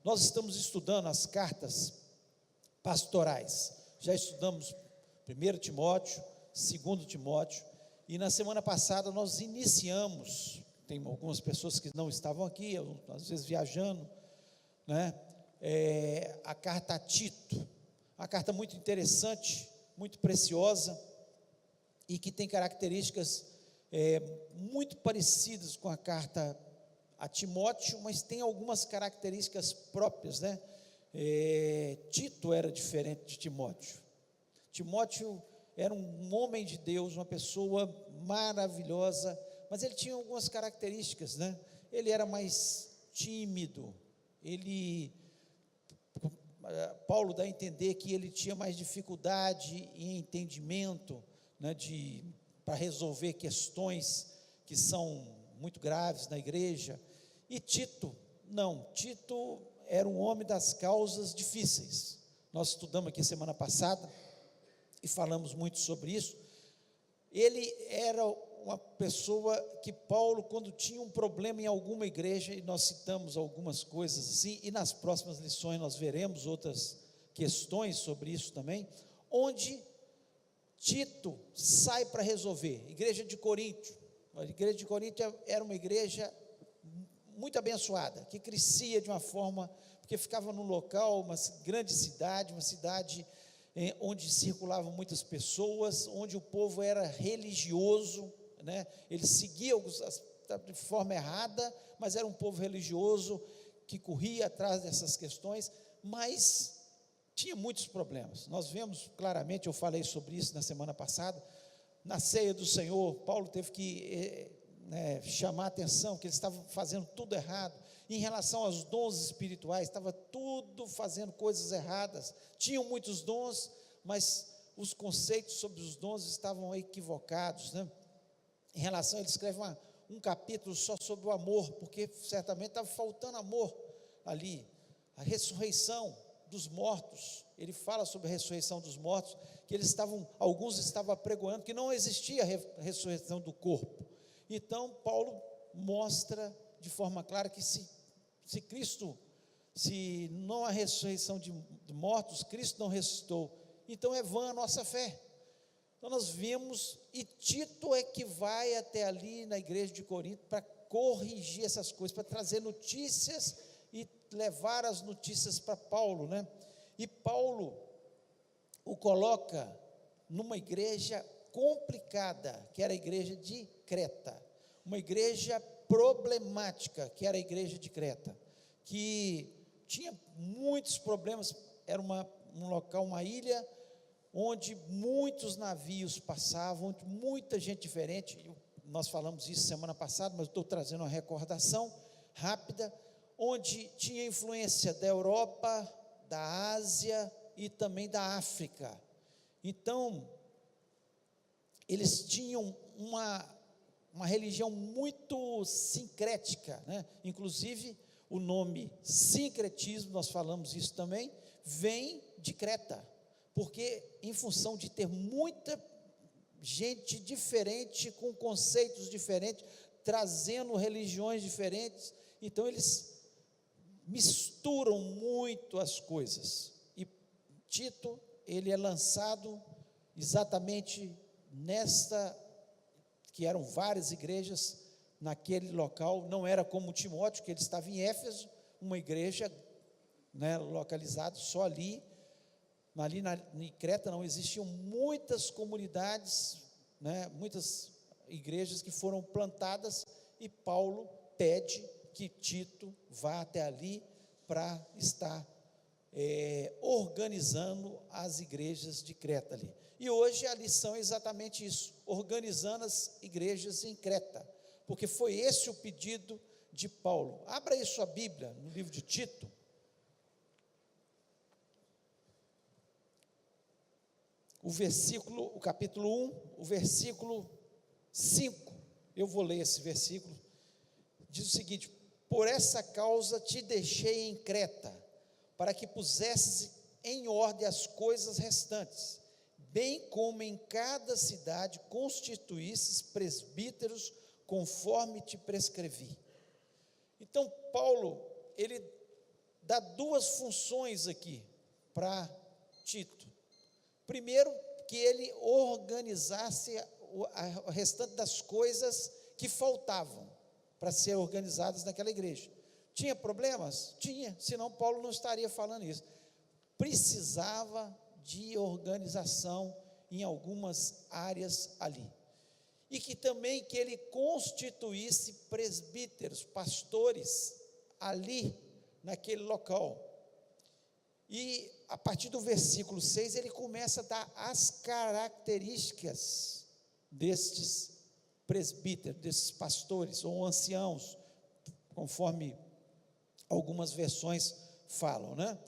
Nós estamos estudando as cartas pastorais. Já estudamos 1 Timóteo, 2 Timóteo, e na semana passada nós iniciamos, tem algumas pessoas que não estavam aqui, eu, às vezes viajando, né? A carta a Tito, uma carta muito interessante, muito preciosa, e que tem características muito parecidas com a carta a Timóteo, mas tem algumas características próprias, né? Tito era diferente de Timóteo. Timóteo era um homem de Deus, uma pessoa maravilhosa, mas ele tinha algumas características, né? Ele era mais tímido, Paulo dá a entender que ele tinha mais dificuldade em entendimento, né, para resolver questões que são muito graves na igreja. E Tito, não, Tito era um homem das causas difíceis. Nós estudamos aqui semana passada e falamos muito sobre isso. Ele era uma pessoa que Paulo, quando tinha um problema em alguma igreja, e nós citamos algumas coisas assim, e nas próximas lições nós veremos outras questões sobre isso também, onde Tito sai para resolver. Igreja de Corinto, a igreja de Corinto era uma igreja muito abençoada, que crescia de uma forma, porque ficava num local, uma grande cidade, uma cidade onde circulavam muitas pessoas, onde o povo era religioso, né? Eles seguiam de forma errada, mas era um povo religioso que corria atrás dessas questões, mas tinha muitos problemas. Nós vemos claramente, eu falei sobre isso na semana passada, na ceia do Senhor, Paulo teve que chamar a atenção que eles estavam fazendo tudo errado. Em relação aos dons espirituais, estava tudo fazendo coisas erradas. Tinham muitos dons, mas os conceitos sobre os dons estavam equivocados, né? Em relação, ele escreve um capítulo só sobre o amor, porque certamente estava faltando amor ali. A ressurreição dos mortos, ele fala sobre a ressurreição dos mortos, que alguns estavam apregoando que não existia a ressurreição do corpo. Então Paulo mostra de forma clara que se não há ressurreição de mortos, Cristo não ressuscitou, então é vã a nossa fé. Então nós vemos, e Tito é que vai até ali na igreja de Corinto para corrigir essas coisas, para trazer notícias e levar as notícias para Paulo, né? E Paulo o coloca numa igreja complicada, que era a igreja de Creta, uma igreja problemática, que era a igreja de Creta, que tinha muitos problemas, era um local, uma ilha, onde muitos navios passavam, muita gente diferente. Nós falamos isso semana passada, mas estou trazendo uma recordação rápida, onde tinha influência da Europa, da Ásia e também da África. Então, eles tinham uma religião muito sincrética, né? Inclusive, o nome sincretismo, nós falamos isso também, vem de Creta, porque em função de ter muita gente diferente, com conceitos diferentes, trazendo religiões diferentes, então eles misturam muito as coisas. E Tito, ele é lançado exatamente que eram várias igrejas naquele local, não era como Timóteo, que ele estava em Éfeso, uma igreja, né, localizada só ali em Creta não existiam muitas comunidades, né, muitas igrejas que foram plantadas, e Paulo pede que Tito vá até ali para estar organizando as igrejas de Creta ali. E hoje a lição é exatamente isso, organizando as igrejas em Creta, porque foi esse o pedido de Paulo. Abra aí sua Bíblia no livro de Tito, o capítulo 1, o versículo 5, eu vou ler esse versículo, diz o seguinte: por essa causa te deixei em Creta, para que pusesses em ordem as coisas restantes, bem como em cada cidade constituísses presbíteros, conforme te prescrevi. Então Paulo, ele dá duas funções aqui para Tito. Primeiro, que ele organizasse o restante das coisas que faltavam para ser organizadas naquela igreja. Tinha problemas? Tinha, senão Paulo não estaria falando isso. Precisava de organização em algumas áreas ali. E que também que ele constituísse presbíteros, pastores, ali, naquele local. E a partir do versículo 6, ele começa a dar as características destes presbíteros, desses pastores, ou anciãos, conforme algumas versões falam, né?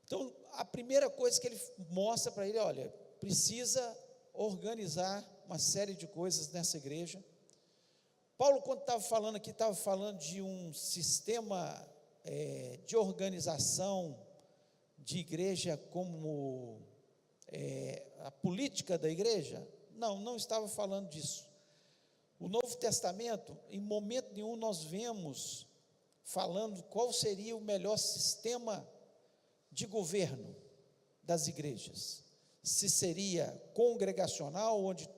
Então, a primeira coisa que ele mostra para ele, olha, precisa organizar uma série de coisas nessa igreja. Paulo, quando estava falando aqui, estava falando de um sistema de organização de igreja como a política da igreja? Não estava falando disso. O Novo Testamento, em momento nenhum nós vemos falando qual seria o melhor sistema de governo das igrejas. Se seria congregacional, onde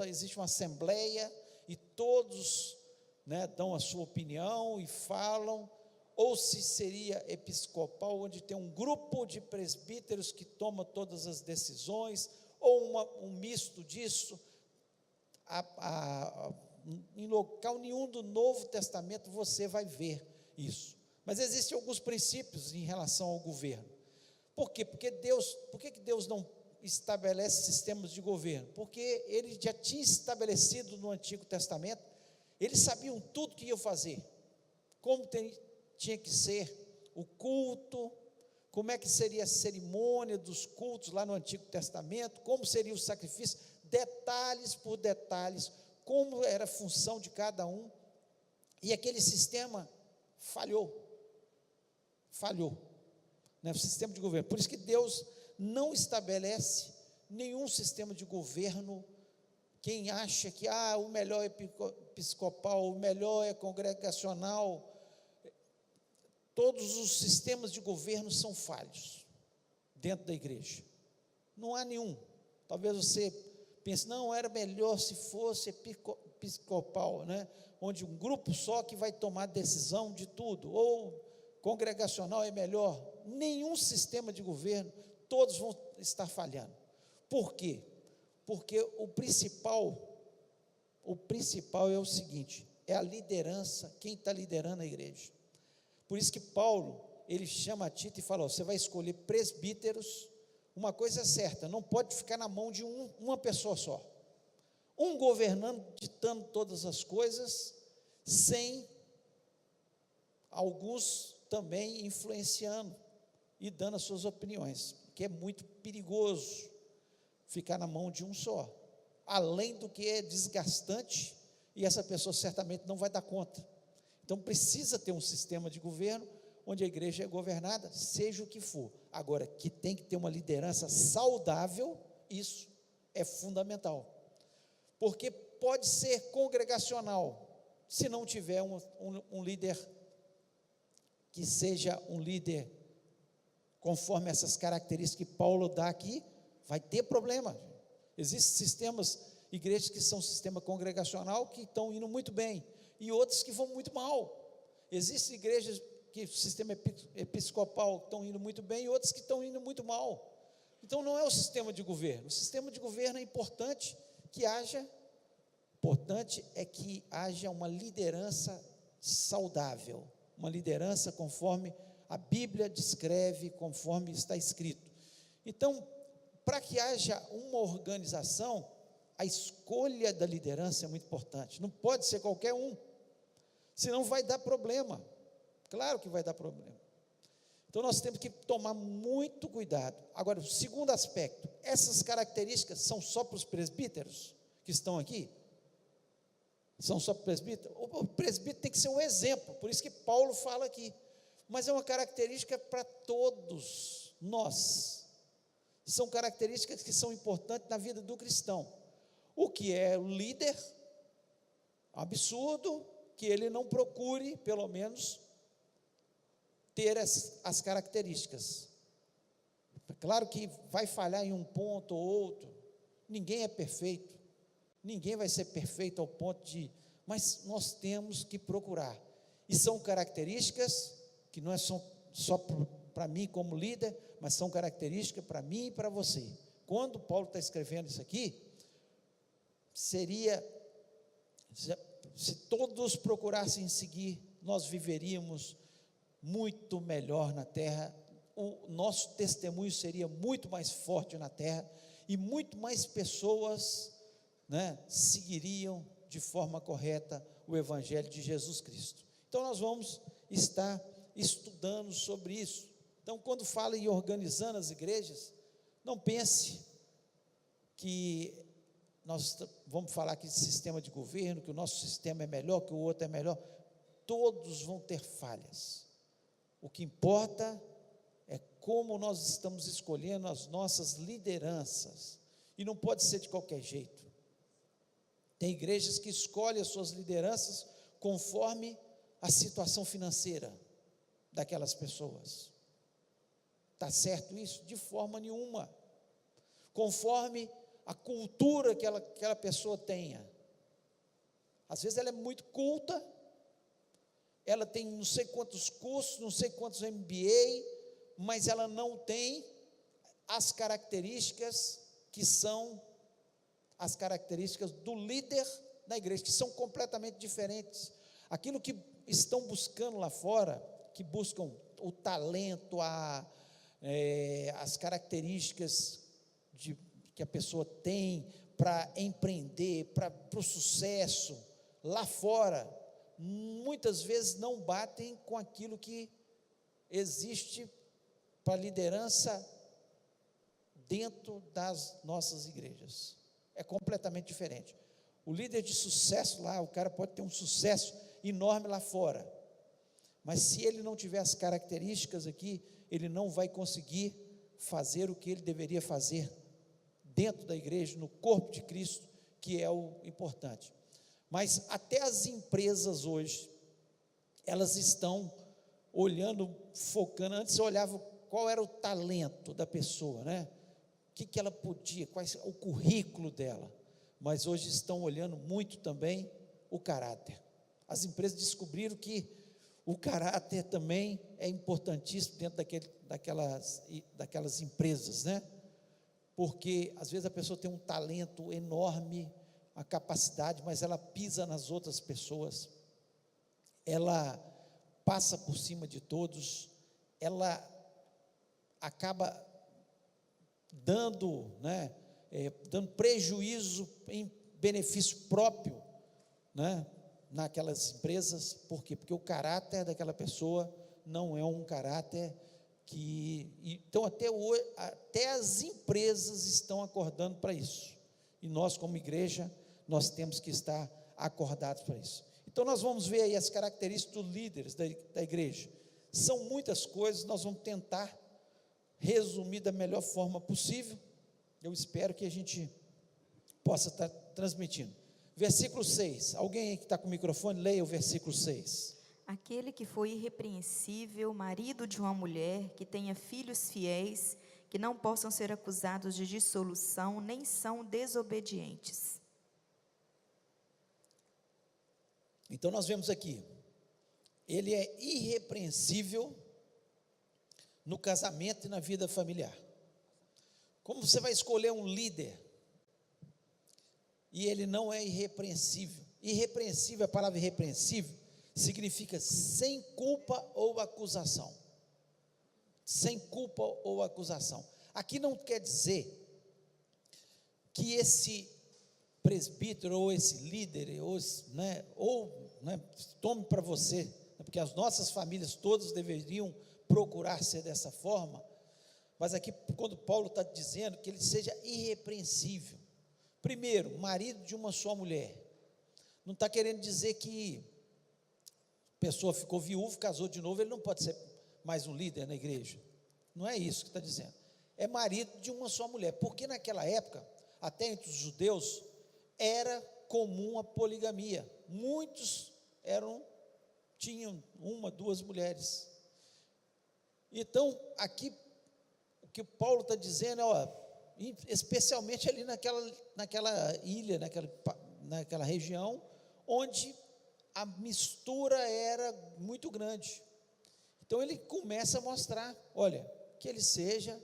existe uma assembleia e todos, né, dão a sua opinião e falam, ou se seria episcopal, onde tem um grupo de presbíteros que toma todas as decisões, ou um misto disso. Em local nenhum do Novo Testamento você vai ver isso, mas existem alguns princípios em relação ao governo. Por quê? Por que Deus não estabelece sistemas de governo? Porque ele já tinha estabelecido no Antigo Testamento. Eles sabiam tudo que iam fazer, como tinha que ser o culto, como é que seria a cerimônia dos cultos lá no Antigo Testamento, como seria o sacrifício, detalhes por detalhes, como era a função de cada um, e aquele sistema falhou, né, o sistema de governo. Por isso que Deus não estabelece nenhum sistema de governo. Quem acha que o melhor é episcopal, o melhor é congregacional, todos os sistemas de governo são falhos dentro da igreja, não há nenhum. Talvez você pense, não, era melhor se fosse episcopal, né? Onde um grupo só que vai tomar decisão de tudo, ou congregacional é melhor. Nenhum sistema de governo, todos vão estar falhando. Por quê? Porque o principal é o seguinte, é a liderança, quem está liderando a igreja. Por isso que Paulo, ele chama Tito e fala, você vai escolher presbíteros. Uma coisa é certa, não pode ficar na mão de uma pessoa só, um governando, ditando todas as coisas, sem alguns também influenciando e dando as suas opiniões, que é muito perigoso ficar na mão de um só, além do que é desgastante, e essa pessoa certamente não vai dar conta. Então precisa ter um sistema de governo, onde a igreja é governada, seja o que for. Agora, que tem que ter uma liderança saudável, isso é fundamental, porque pode ser congregacional, se não tiver um líder, que seja um líder, conforme essas características que Paulo dá aqui, vai ter problema. Existem sistemas, igrejas que são sistema congregacional, que estão indo muito bem, e outros que vão muito mal. Existem igrejas que o sistema episcopal estão indo muito bem, e outros que estão indo muito mal. Então não é o sistema de governo. O sistema de governo é importante que haja uma liderança saudável, uma liderança conforme a Bíblia descreve, conforme está escrito. Então, para que haja uma organização, a escolha da liderança é muito importante. Não pode ser qualquer um, senão vai dar problema. Claro que vai dar problema. Então nós temos que tomar muito cuidado. Agora, o segundo aspecto, essas características são só para os presbíteros que estão aqui? São só para o presbítero? O presbítero tem que ser um exemplo, por isso que Paulo fala aqui, mas é uma característica para todos nós. São características que são importantes na vida do cristão. O que é o líder? Absurdo que ele não procure, pelo menos, ter as características. Claro que vai falhar em um ponto ou outro, ninguém é perfeito, ninguém vai ser perfeito ao ponto de, mas nós temos que procurar, e são características que não são só para mim como líder, mas são características para mim e para você. Quando Paulo está escrevendo isso aqui, seria, se todos procurassem seguir, nós viveríamos muito melhor na terra, o nosso testemunho seria muito mais forte na terra, e muito mais pessoas, seguiriam de forma correta o Evangelho de Jesus Cristo. Então nós vamos estar estudando sobre isso. Então, quando fala em organizando as igrejas, não pense que nós vamos falar aqui de sistema de governo, que o nosso sistema é melhor, que o outro é melhor. Todos vão ter falhas. O que importa é como nós estamos escolhendo as nossas lideranças, e não pode ser de qualquer jeito. Tem igrejas que escolhem as suas lideranças conforme a situação financeira daquelas pessoas. Está certo isso? De forma nenhuma. Conforme a cultura que aquela pessoa tenha. Às vezes ela é muito culta, ela tem não sei quantos cursos, não sei quantos MBA, mas ela não tem as características que são as características do líder da igreja, que são completamente diferentes. Aquilo que estão buscando lá fora, que buscam o talento, as características que a pessoa tem para empreender, para o sucesso, lá fora, muitas vezes não batem com aquilo que existe para a liderança dentro das nossas igrejas. É completamente diferente. O líder de sucesso lá, o cara pode ter um sucesso enorme lá fora, mas se ele não tiver as características aqui, ele não vai conseguir fazer o que ele deveria fazer dentro da igreja, no corpo de Cristo, que é o importante. Mas até as empresas hoje, elas estão olhando, focando. Antes você olhava qual era o talento da pessoa, o que ela podia, qual o currículo dela, mas hoje estão olhando muito também o caráter. As empresas descobriram que o caráter também é importantíssimo dentro daquelas empresas, porque às vezes a pessoa tem um talento enorme, a capacidade, mas ela pisa nas outras pessoas, ela passa por cima de todos, ela acaba dando prejuízo em benefício próprio, naquelas empresas. Por quê? Porque o caráter daquela pessoa não é um caráter que... Então até hoje, até as empresas estão acordando para isso, e nós como igreja, nós temos que estar acordados para isso. Então nós vamos ver aí as características dos líderes da igreja. São muitas coisas, nós vamos tentar resumir da melhor forma possível. Eu espero que a gente possa estar transmitindo. Versículo 6, alguém aí que está com o microfone, leia o versículo 6. Aquele que foi irrepreensível, marido de uma mulher, que tenha filhos fiéis, que não possam ser acusados de dissolução, nem são desobedientes. Então nós vemos aqui, ele é irrepreensível no casamento e na vida familiar. Como você vai escolher um líder e ele não é irrepreensível? Irrepreensível, a palavra irrepreensível significa sem culpa ou acusação. Sem culpa ou acusação. Aqui não quer dizer que esse presbítero ou esse líder, tome para você, porque as nossas famílias todas deveriam procurar ser dessa forma, mas aqui quando Paulo está dizendo que ele seja irrepreensível. Primeiro, marido de uma só mulher, não está querendo dizer que a pessoa ficou viúva, casou de novo, ele não pode ser mais um líder na igreja, não é isso que está dizendo, é marido de uma só mulher, porque naquela época, até entre os judeus, era comum a poligamia, muitos tinham uma, duas mulheres, Então, aqui, o que Paulo está dizendo é, ó, especialmente ali naquela ilha, naquela região, onde a mistura era muito grande. Então, ele começa a mostrar, olha, que ele seja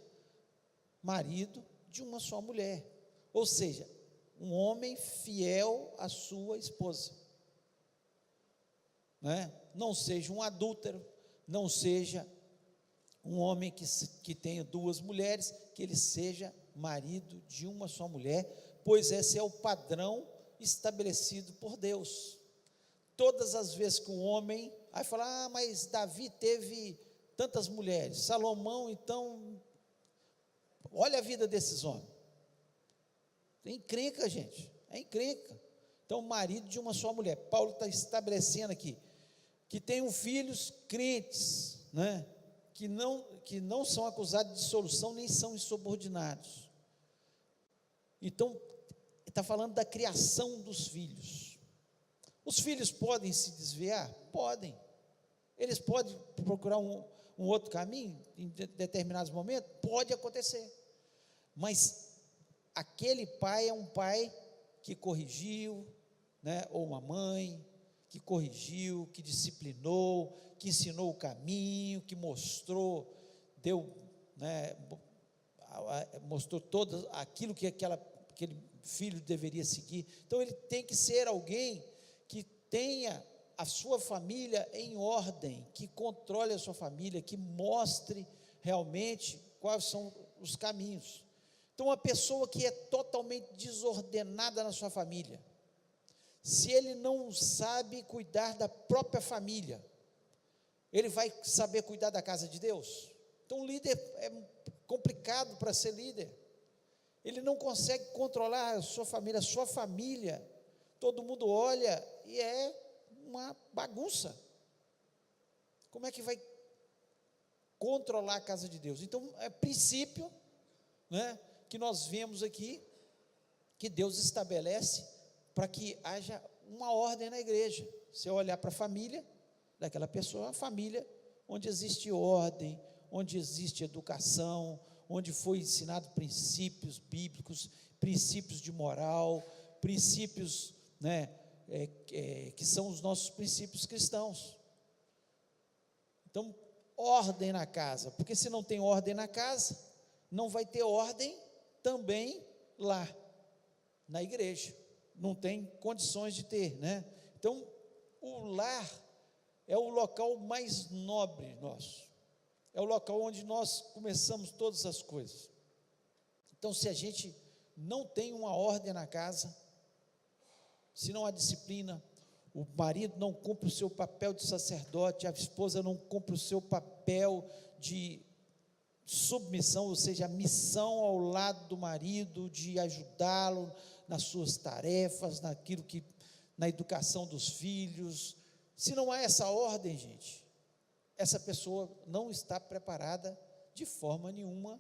marido de uma só mulher, ou seja, um homem fiel à sua esposa, não seja um adúltero, não seja um homem que tenha duas mulheres, que ele seja marido de uma só mulher, pois esse é o padrão estabelecido por Deus. Todas as vezes que um homem, aí fala, mas Davi teve tantas mulheres, Salomão, então, olha a vida desses homens, é encrenca, gente, é encrenca. Então, marido de uma só mulher. Paulo está estabelecendo aqui, que tenham filhos crentes, que não são acusados de dissolução, nem são insubordinados. Então, está falando da criação dos filhos. Os filhos podem se desviar? Podem. Eles podem procurar um outro caminho em determinados momentos? Pode acontecer. Mas aquele pai é um pai que corrigiu, ou uma mãe que corrigiu, que disciplinou, que ensinou o caminho, que mostrou, mostrou todo aquilo que aquele filho deveria seguir. Então ele tem que ser alguém que tenha a sua família em ordem, que controle a sua família, que mostre realmente quais são os caminhos. Então, uma pessoa que é totalmente desordenada na sua família, se ele não sabe cuidar da própria família, ele vai saber cuidar da casa de Deus? Então, o líder é complicado para ser líder, ele não consegue controlar a sua família, todo mundo olha e é uma bagunça. Como é que vai controlar a casa de Deus? Então, é princípio, que nós vemos aqui, que Deus estabelece para que haja uma ordem na igreja. Você olhar para a família daquela pessoa, uma família onde existe ordem, onde existe educação, onde foi ensinado princípios bíblicos, princípios de moral, princípios, que são os nossos princípios cristãos. Então, ordem na casa, porque se não tem ordem na casa, não vai ter ordem também lá na igreja, não tem condições de ter, Então, o lar é o local mais nobre nosso, é o local onde nós começamos todas as coisas. Então, se a gente não tem uma ordem na casa, se não há disciplina, o marido não cumpre o seu papel de sacerdote, a esposa não cumpre o seu papel de submissão, ou seja, a missão ao lado do marido, de ajudá-lo nas suas tarefas, na educação dos filhos. Se não há essa ordem, gente, essa pessoa não está preparada de forma nenhuma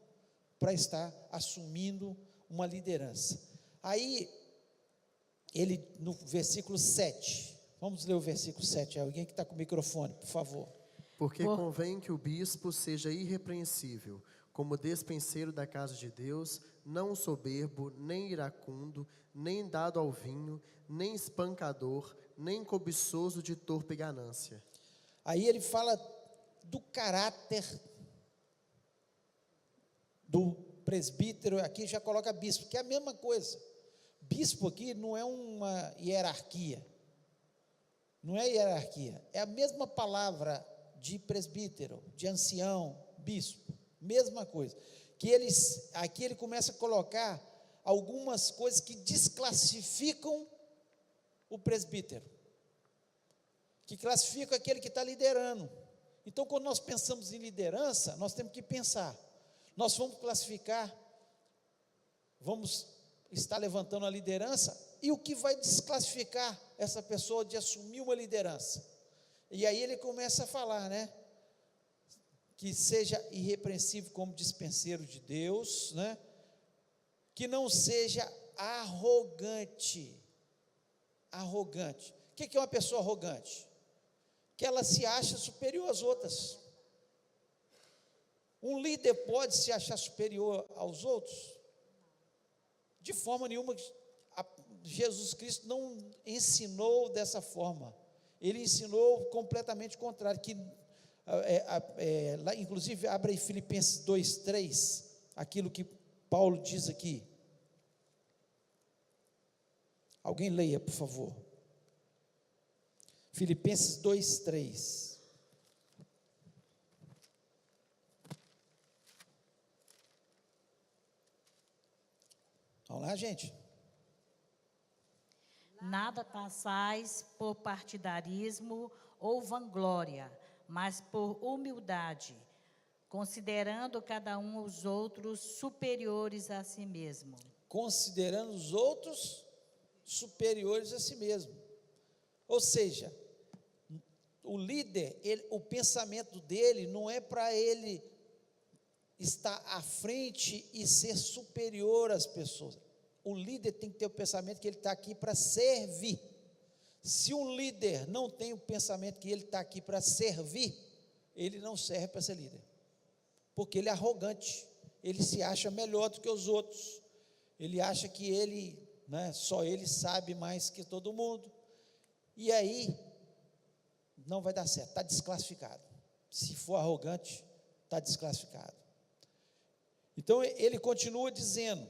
para estar assumindo uma liderança. Aí, ele, no versículo 7, vamos ler o versículo 7, alguém que está com o microfone, por favor. Porque convém que o bispo seja irrepreensível, como despenseiro da casa de Deus, não soberbo, nem iracundo, nem dado ao vinho, nem espancador, nem cobiçoso de torpe ganância. Aí ele fala do caráter do presbítero, aqui já coloca bispo, que é a mesma coisa. Bispo aqui não é uma hierarquia, é a mesma palavra de presbítero, de ancião, bispo, mesma coisa, aqui ele começa a colocar algumas coisas que desclassificam o presbítero, que classificam aquele que está liderando. Então, quando nós pensamos em liderança, nós temos que pensar, nós vamos classificar, vamos estar levantando a liderança, e o que vai desclassificar essa pessoa de assumir uma liderança? E aí ele começa a falar, que seja irrepreensível como dispenseiro de Deus, que não seja arrogante. O que é uma pessoa arrogante? Que ela se acha superior às outras. Um líder pode se achar superior aos outros? De forma nenhuma. Jesus Cristo não ensinou dessa forma. Ele ensinou completamente o contrário, que lá, inclusive, abre aí Filipenses 2:3, aquilo que Paulo diz aqui. Alguém leia, por favor. Filipenses 2:3. Vamos lá, gente. Nada façais por partidarismo ou vanglória, mas por humildade, considerando cada um os outros superiores a si mesmo. Considerando os outros superiores a si mesmo. Ou seja, o líder, o pensamento dele não é para ele estar à frente e ser superior às pessoas. O líder tem que ter o pensamento que ele está aqui para servir. Se um líder não tem o pensamento que ele está aqui para servir, ele não serve para ser líder, porque ele é arrogante, ele se acha melhor do que os outros, ele acha que ele, só ele sabe mais que todo mundo, e aí não vai dar certo, está desclassificado. Se for arrogante, está desclassificado. Então ele continua dizendo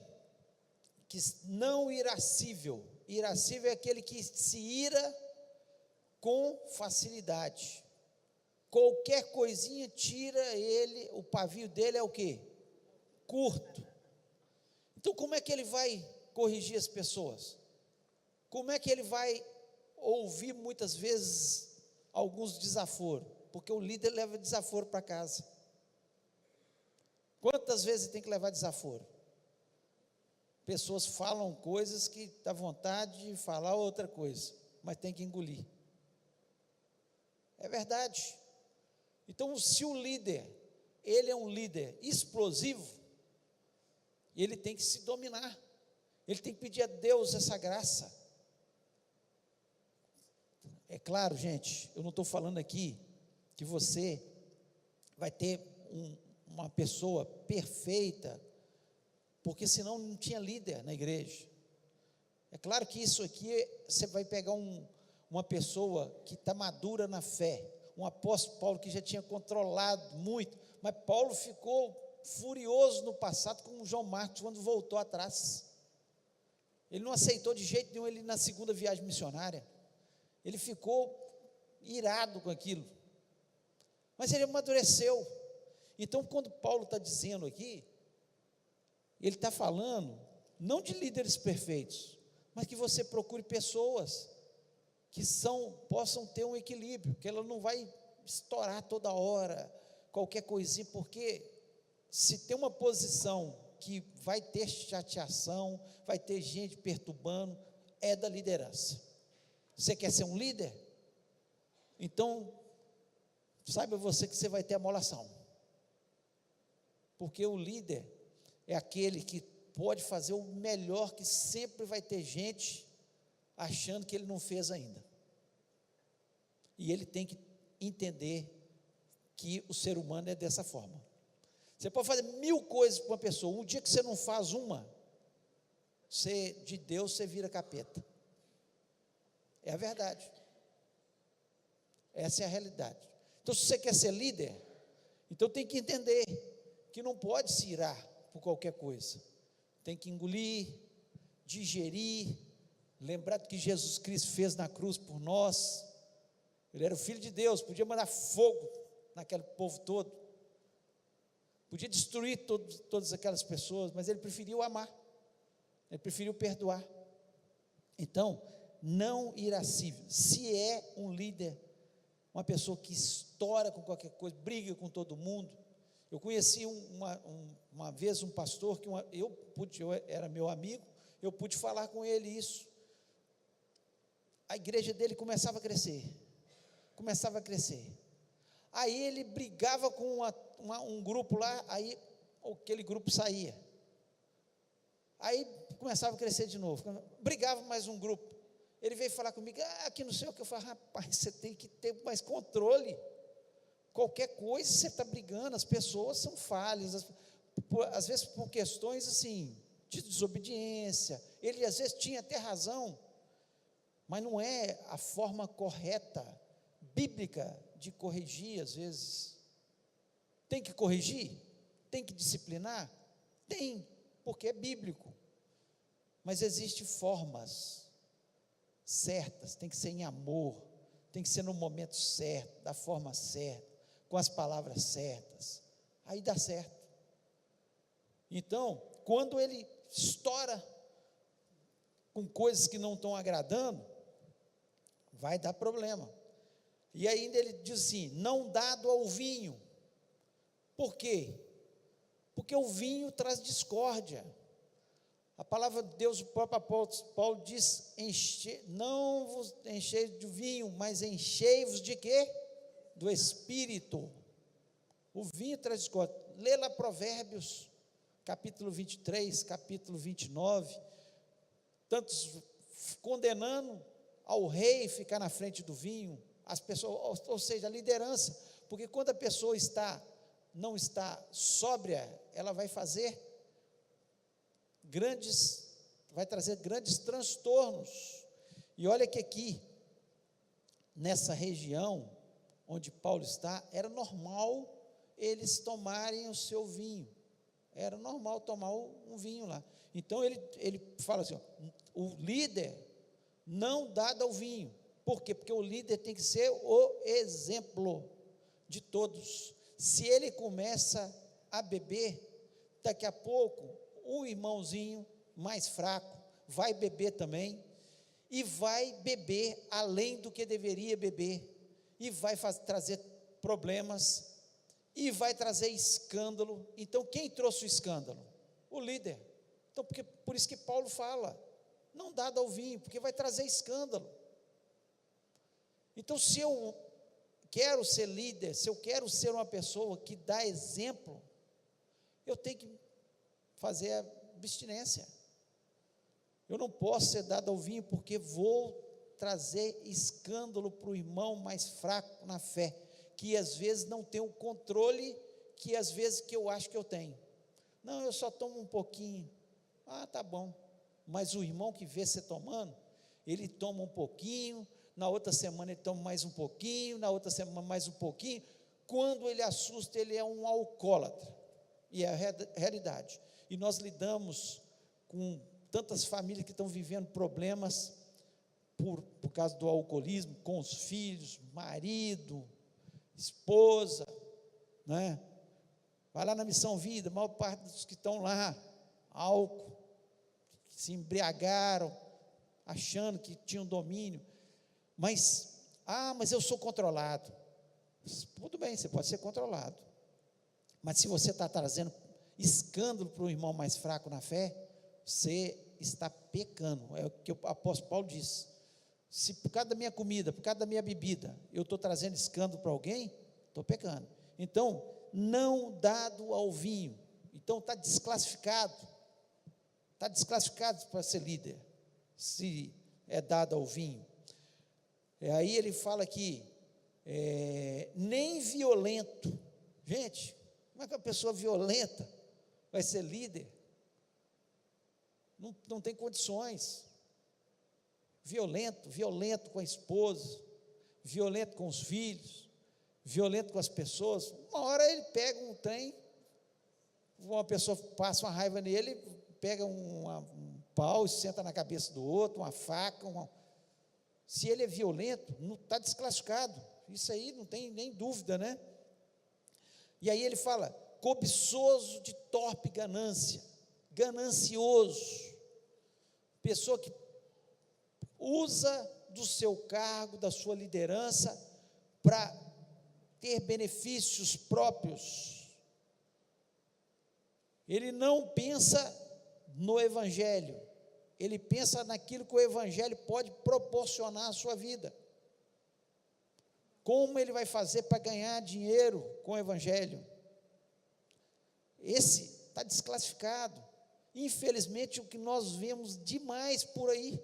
que não irascível é aquele que se ira com facilidade, qualquer coisinha tira ele, o pavio dele é o quê? Curto. Então como é que ele vai corrigir as pessoas? Como é que ele vai ouvir muitas vezes alguns desaforos? Porque o líder leva desaforo para casa. Quantas vezes tem que levar desaforo? Pessoas falam coisas que dá vontade de falar outra coisa, mas tem que engolir. É verdade. Então, se o líder, ele é um líder explosivo, ele tem que se dominar, ele tem que pedir a Deus essa graça. É claro, gente, eu não estou falando aqui que você vai ter uma pessoa perfeita, porque senão não tinha líder na igreja. É claro que isso aqui, você vai pegar uma pessoa que está madura na fé, um apóstolo Paulo que já tinha controlado muito, mas Paulo ficou furioso no passado com João Marcos quando voltou atrás. Ele não aceitou de jeito nenhum ele na segunda viagem missionária, ele ficou irado com aquilo, mas ele amadureceu. Então quando Paulo está dizendo aqui, ele está falando, não de líderes perfeitos, mas que você procure pessoas que possam ter um equilíbrio, que ela não vai estourar toda hora, qualquer coisinha, porque se tem uma posição que vai ter chateação, vai ter gente perturbando, é da liderança. Você quer ser um líder? Então, saiba você que você vai ter amolação, porque o líder é aquele que pode fazer o melhor, que sempre vai ter gente achando que ele não fez ainda. E ele tem que entender que o ser humano é dessa forma. Você pode fazer 1000 coisas para uma pessoa, um dia que você não faz uma, de Deus você vira capeta. É a verdade. Essa é a realidade. Então, se você quer ser líder, então tem que entender que não pode se irar por qualquer coisa, tem que engolir, digerir, lembrar do que Jesus Cristo fez na cruz por nós. Ele era o Filho de Deus, podia mandar fogo naquele povo todo, podia destruir todas aquelas pessoas, mas ele preferiu amar, ele preferiu perdoar. Então, não irascível, se é um líder, uma pessoa que estoura com qualquer coisa, briga com todo mundo. Eu conheci uma vez um pastor que eu era meu amigo, eu pude falar com ele isso. A igreja dele começava a crescer. Aí ele brigava com um grupo lá, aí aquele grupo saía. Aí começava a crescer de novo, brigava mais um grupo. Ele veio falar comigo, aqui não sei o que. Eu falei, rapaz, você tem que ter mais controle. qualquer coisa você está brigando, as pessoas são falhas, às vezes por questões assim, de desobediência. Ele às vezes tinha até razão, mas não é a forma correta, bíblica, de corrigir. Às vezes tem que corrigir, tem que disciplinar, tem, porque é bíblico, mas existem formas certas, tem que ser em amor, tem que ser no momento certo, da forma certa, com as palavras certas, aí dá certo. Então, quando ele estoura com coisas que não estão agradando, vai dar problema. E ainda ele diz assim, não dado ao vinho. Por quê? Porque o vinho traz discórdia. A palavra de Deus, o próprio Paulo diz, não vos encheis de vinho, mas enchei-vos de quê? Do Espírito. O vinho traz discórdia. Lê lá Provérbios, capítulo 23, capítulo 29, tantos condenando ao rei ficar na frente do vinho, as pessoas, ou seja, a liderança, porque quando a pessoa não está sóbria, ela vai trazer grandes transtornos. E olha que aqui, nessa região onde Paulo está, era normal eles tomarem o seu vinho, era normal tomar um vinho lá. Então ele fala assim, o líder não dado ao vinho. Por quê? Porque o líder tem que ser o exemplo de todos. Se ele começa a beber, daqui a pouco o irmãozinho mais fraco vai beber também, e vai beber além do que deveria beber, e vai trazer problemas, e vai trazer escândalo. Então quem trouxe o escândalo? O líder. Então por isso que Paulo fala, não dado ao vinho, porque vai trazer escândalo. Então se eu quero ser líder, se eu quero ser uma pessoa que dá exemplo, eu tenho que fazer a abstinência. Eu não posso ser dado ao vinho, porque vou trazer escândalo para o irmão mais fraco na fé, que às vezes não tem o controle, que às vezes que eu acho que eu tenho. Não, eu só tomo um pouquinho. Tá bom. Mas o irmão que vê você tomando, ele toma um pouquinho, na outra semana ele toma mais um pouquinho, na outra semana mais um pouquinho. Quando ele assusta, ele é um alcoólatra, e é a realidade. E nós lidamos com tantas famílias que estão vivendo problemas por causa do alcoolismo, com os filhos, marido, esposa, né? Vai lá na Missão Vida, a maior parte dos que estão lá, álcool, que se embriagaram, achando que tinham domínio, mas eu sou controlado. Tudo bem, você pode ser controlado, mas se você está trazendo escândalo para o irmão mais fraco na fé, você está pecando. É o que o apóstolo Paulo diz. Se por causa da minha comida, por causa da minha bebida, eu estou trazendo escândalo para alguém, estou pecando. Então, não dado ao vinho. Então está desclassificado para ser líder, se é dado ao vinho. Aí ele fala aqui, nem violento. Gente, como é que uma pessoa violenta vai ser líder? Não tem condições. Violento com a esposa, violento com os filhos, violento com as pessoas. Uma hora ele pega um trem, uma pessoa passa uma raiva nele, pega um pau e senta na cabeça do outro, uma faca. Se ele é violento, não está desclassificado. Isso aí não tem nem dúvida, né? E aí ele fala, cobiçoso de torpe ganância, ganancioso, pessoa que usa do seu cargo, da sua liderança, para ter benefícios próprios. Ele não pensa no Evangelho, ele pensa naquilo que o Evangelho pode proporcionar à sua vida. Como ele vai fazer para ganhar dinheiro com o Evangelho? Esse está desclassificado. Infelizmente, o que nós vemos demais por aí,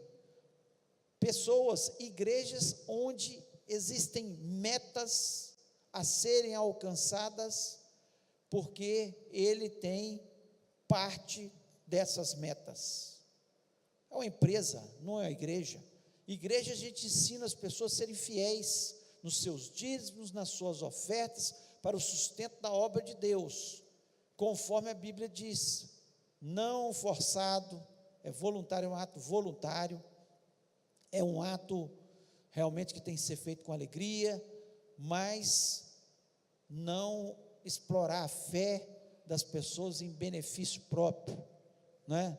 pessoas, igrejas onde existem metas, a serem alcançadas, porque ele tem parte dessas metas. É uma empresa, não é uma igreja. Igreja, a gente ensina as pessoas a serem fiéis nos seus dízimos, nas suas ofertas, para o sustento da obra de Deus, conforme a Bíblia diz, não forçado, é voluntário, é um ato voluntário, é um ato realmente que tem que ser feito com alegria, mas não explorar a fé das pessoas em benefício próprio, né?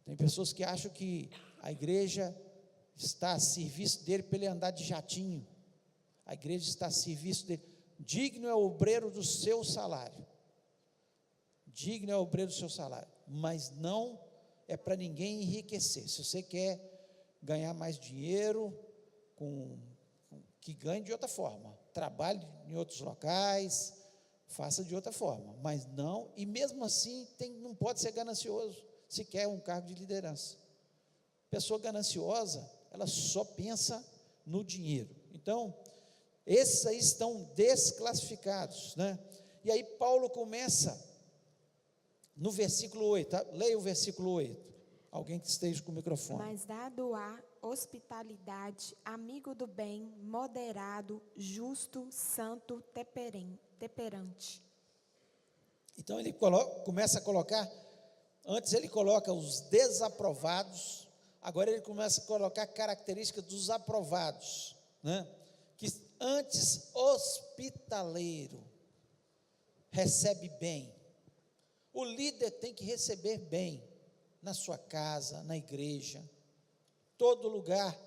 Tem pessoas que acham que a igreja está a serviço dele para ele andar de jatinho, a igreja está a serviço dele. Digno é o obreiro do seu salário, digno é o obreiro do seu salário, mas não é para ninguém enriquecer. Se você quer ganhar mais dinheiro, que ganhe de outra forma, trabalhe em outros locais, faça de outra forma, mas não, e mesmo assim não pode ser ganancioso, se quer um cargo de liderança. Pessoa gananciosa, ela só pensa no dinheiro. Então, esses aí estão desclassificados, né? E aí Paulo começa no versículo 8, tá? Leia o versículo 8, alguém que esteja com o microfone. Mas dado a hospitalidade, amigo do bem, moderado, justo, santo, temperante. Então ele começa a colocar, antes ele coloca os desaprovados, agora ele começa a colocar características dos aprovados, né? Que antes hospitaleiro, recebe bem. O líder tem que receber bem, na sua casa, na igreja, todo lugar,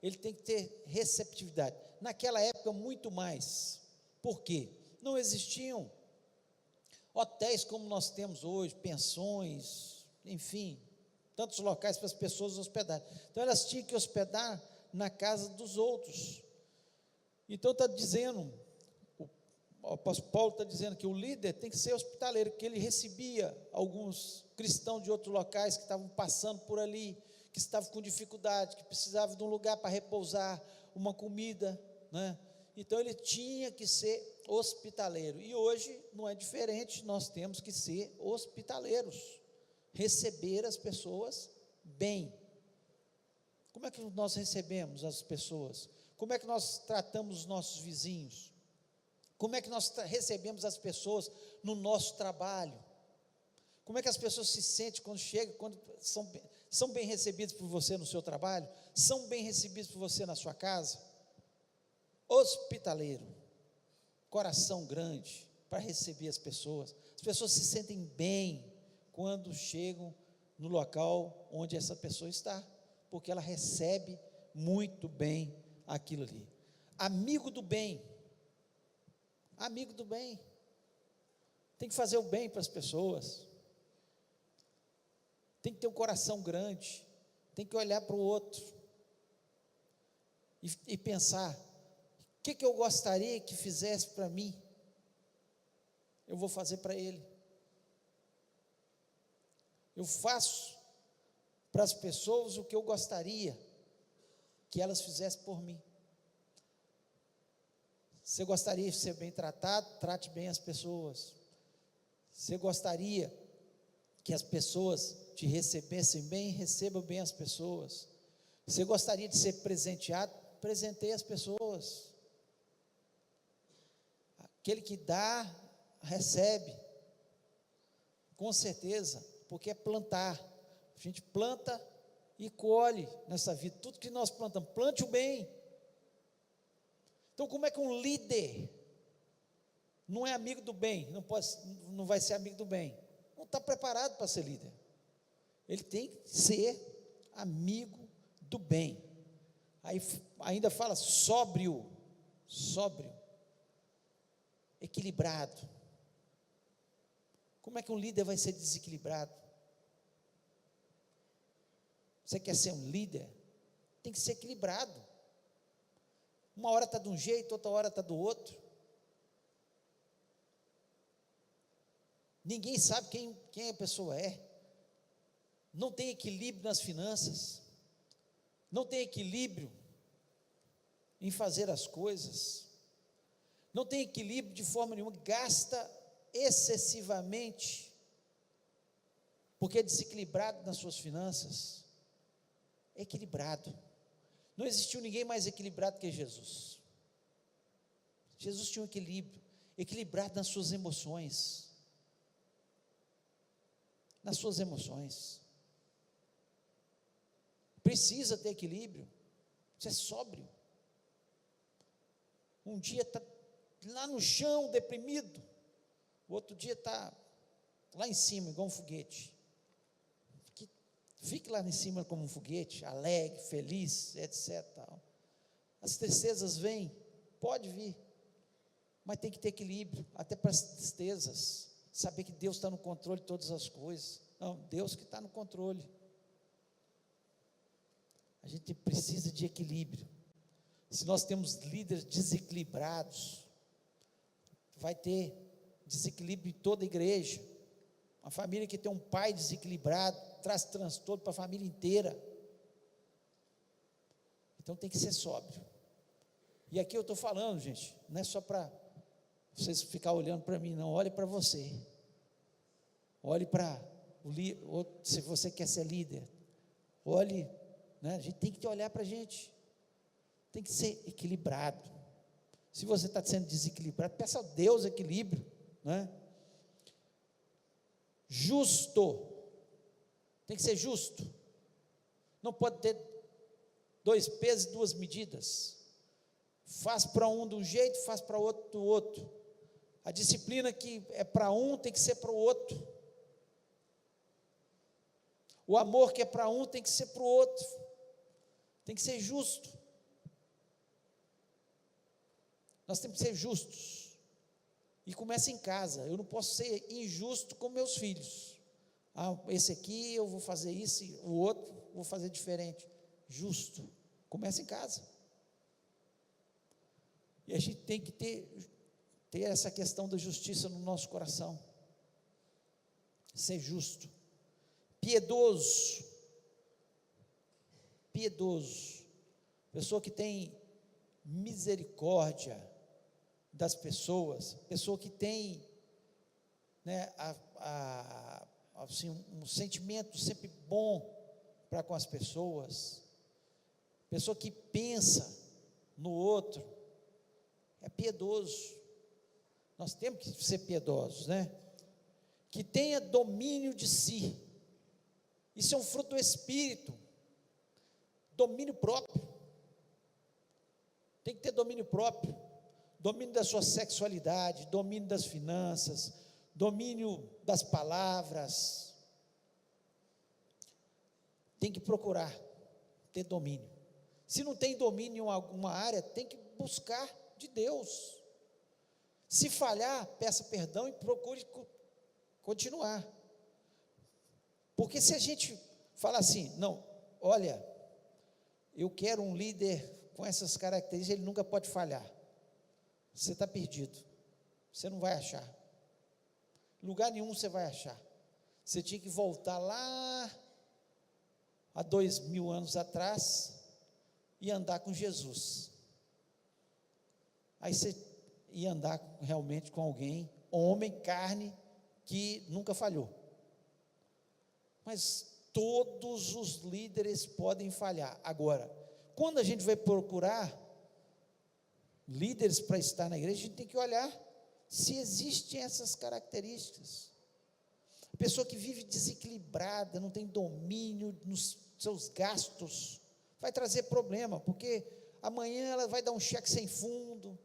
ele tem que ter receptividade. Naquela época, muito mais. Por quê? Não existiam hotéis como nós temos hoje, pensões, enfim, tantos locais para as pessoas hospedarem. Então, elas tinham que hospedar na casa dos outros. Então, está dizendo, o apóstolo Paulo está dizendo que o líder tem que ser hospitaleiro, que ele recebia alguns cristãos de outros locais que estavam passando por ali, que estavam com dificuldade, que precisavam de um lugar para repousar, uma comida, né? Então ele tinha que ser hospitaleiro, e hoje não é diferente, nós temos que ser hospitaleiros, receber as pessoas bem. Como é que nós recebemos as pessoas? Como é que nós tratamos os nossos vizinhos? Como é que nós recebemos as pessoas no nosso trabalho? Como é que as pessoas se sentem quando chegam, quando são bem recebidas por você no seu trabalho? São bem recebidas por você na sua casa? Hospitaleiro, coração grande para receber as pessoas se sentem bem quando chegam no local onde essa pessoa está, porque ela recebe muito bem aquilo ali. Amigo do bem, tem que fazer o bem para as pessoas, tem que ter um coração grande, tem que olhar para o outro e pensar, o que eu gostaria que fizesse para mim, eu vou fazer para ele. Eu faço para as pessoas o que eu gostaria que elas fizessem por mim. Você gostaria de ser bem tratado? Trate bem as pessoas. Você gostaria que as pessoas te recebessem bem? Receba bem as pessoas. Você gostaria de ser presenteado? Presenteie as pessoas. Aquele que dá, recebe, com certeza, porque é plantar. A gente planta e colhe nessa vida. Tudo que nós plantamos, plante o bem. Então, como é que um líder não é amigo do bem, não vai ser amigo do bem? Não está preparado para ser líder. Ele tem que ser amigo do bem. Aí ainda fala sóbrio, equilibrado. Como é que um líder vai ser desequilibrado? Você quer ser um líder? Tem que ser equilibrado. Uma hora está de um jeito, outra hora está do outro. Ninguém sabe quem a pessoa é. Não tem equilíbrio nas finanças. Não tem equilíbrio em fazer as coisas. não tem equilíbrio de forma nenhuma, gasta excessivamente, porque é desequilibrado nas suas finanças. É equilibrado. Não existiu ninguém mais equilibrado que Jesus. Jesus tinha um equilíbrio, equilibrado nas suas emoções. Nas suas emoções. Precisa ter equilíbrio. Você é sóbrio. Um dia está lá no chão, deprimido. O outro dia está lá em cima, igual um foguete. Fique lá em cima como um foguete, alegre, feliz, etc. As tristezas vêm, pode vir, mas tem que ter equilíbrio, até para as tristezas. Saber que Deus está no controle de todas as coisas. Não, Deus que está no controle. A gente precisa de equilíbrio. Se nós temos líderes desequilibrados, vai ter desequilíbrio em toda a igreja. Uma família que tem um pai desequilibrado, traz transtorno para a família inteira. Então tem que ser sóbrio. E aqui eu estou falando, gente, não é só para vocês ficar olhando para mim, não, olhe para você. Olhe para se você quer ser líder, olhe, né? A gente tem que olhar para a gente, tem que ser equilibrado. Se você está sendo desequilibrado, peça a Deus equilíbrio, né? Justo, tem que ser justo, não pode ter dois pesos e duas medidas, faz para um de um jeito, faz para o outro do outro. A disciplina que é para um tem que ser para o outro, o amor que é para um tem que ser para o outro, tem que ser justo. Nós temos que ser justos, e começa em casa. Eu não posso ser injusto com meus filhos. Esse aqui eu vou fazer isso, e o outro vou fazer diferente. Justo, começa em casa. E a gente tem que ter essa questão da justiça no nosso coração, ser justo, piedoso, pessoa que tem misericórdia das pessoas, pessoa que tem, né, assim, um sentimento sempre bom para com as pessoas, pessoa que pensa no outro, é piedoso. Nós temos que ser piedosos, né? Que tenha domínio de si. Isso é um fruto do Espírito. Domínio próprio. Tem que ter domínio próprio. Domínio da sua sexualidade, domínio das finanças, domínio das palavras. Tem que procurar ter domínio. Se não tem domínio em alguma área, tem que buscar de Deus. Se falhar, peça perdão e procure continuar. Porque se a gente falar assim, não, olha, eu quero um líder com essas características, ele nunca pode falhar. Você está perdido. Você não vai achar. Lugar nenhum você vai achar. Você tinha que voltar lá há 2000 anos atrás e andar com Jesus. Aí você ia andar realmente com alguém, homem, carne, que nunca falhou. Mas todos os líderes podem falhar. Agora, quando a gente vai procurar líderes para estar na igreja, a gente tem que olhar se existem essas características. A pessoa que vive desequilibrada, não tem domínio nos seus gastos, vai trazer problema, porque amanhã ela vai dar um cheque sem fundo,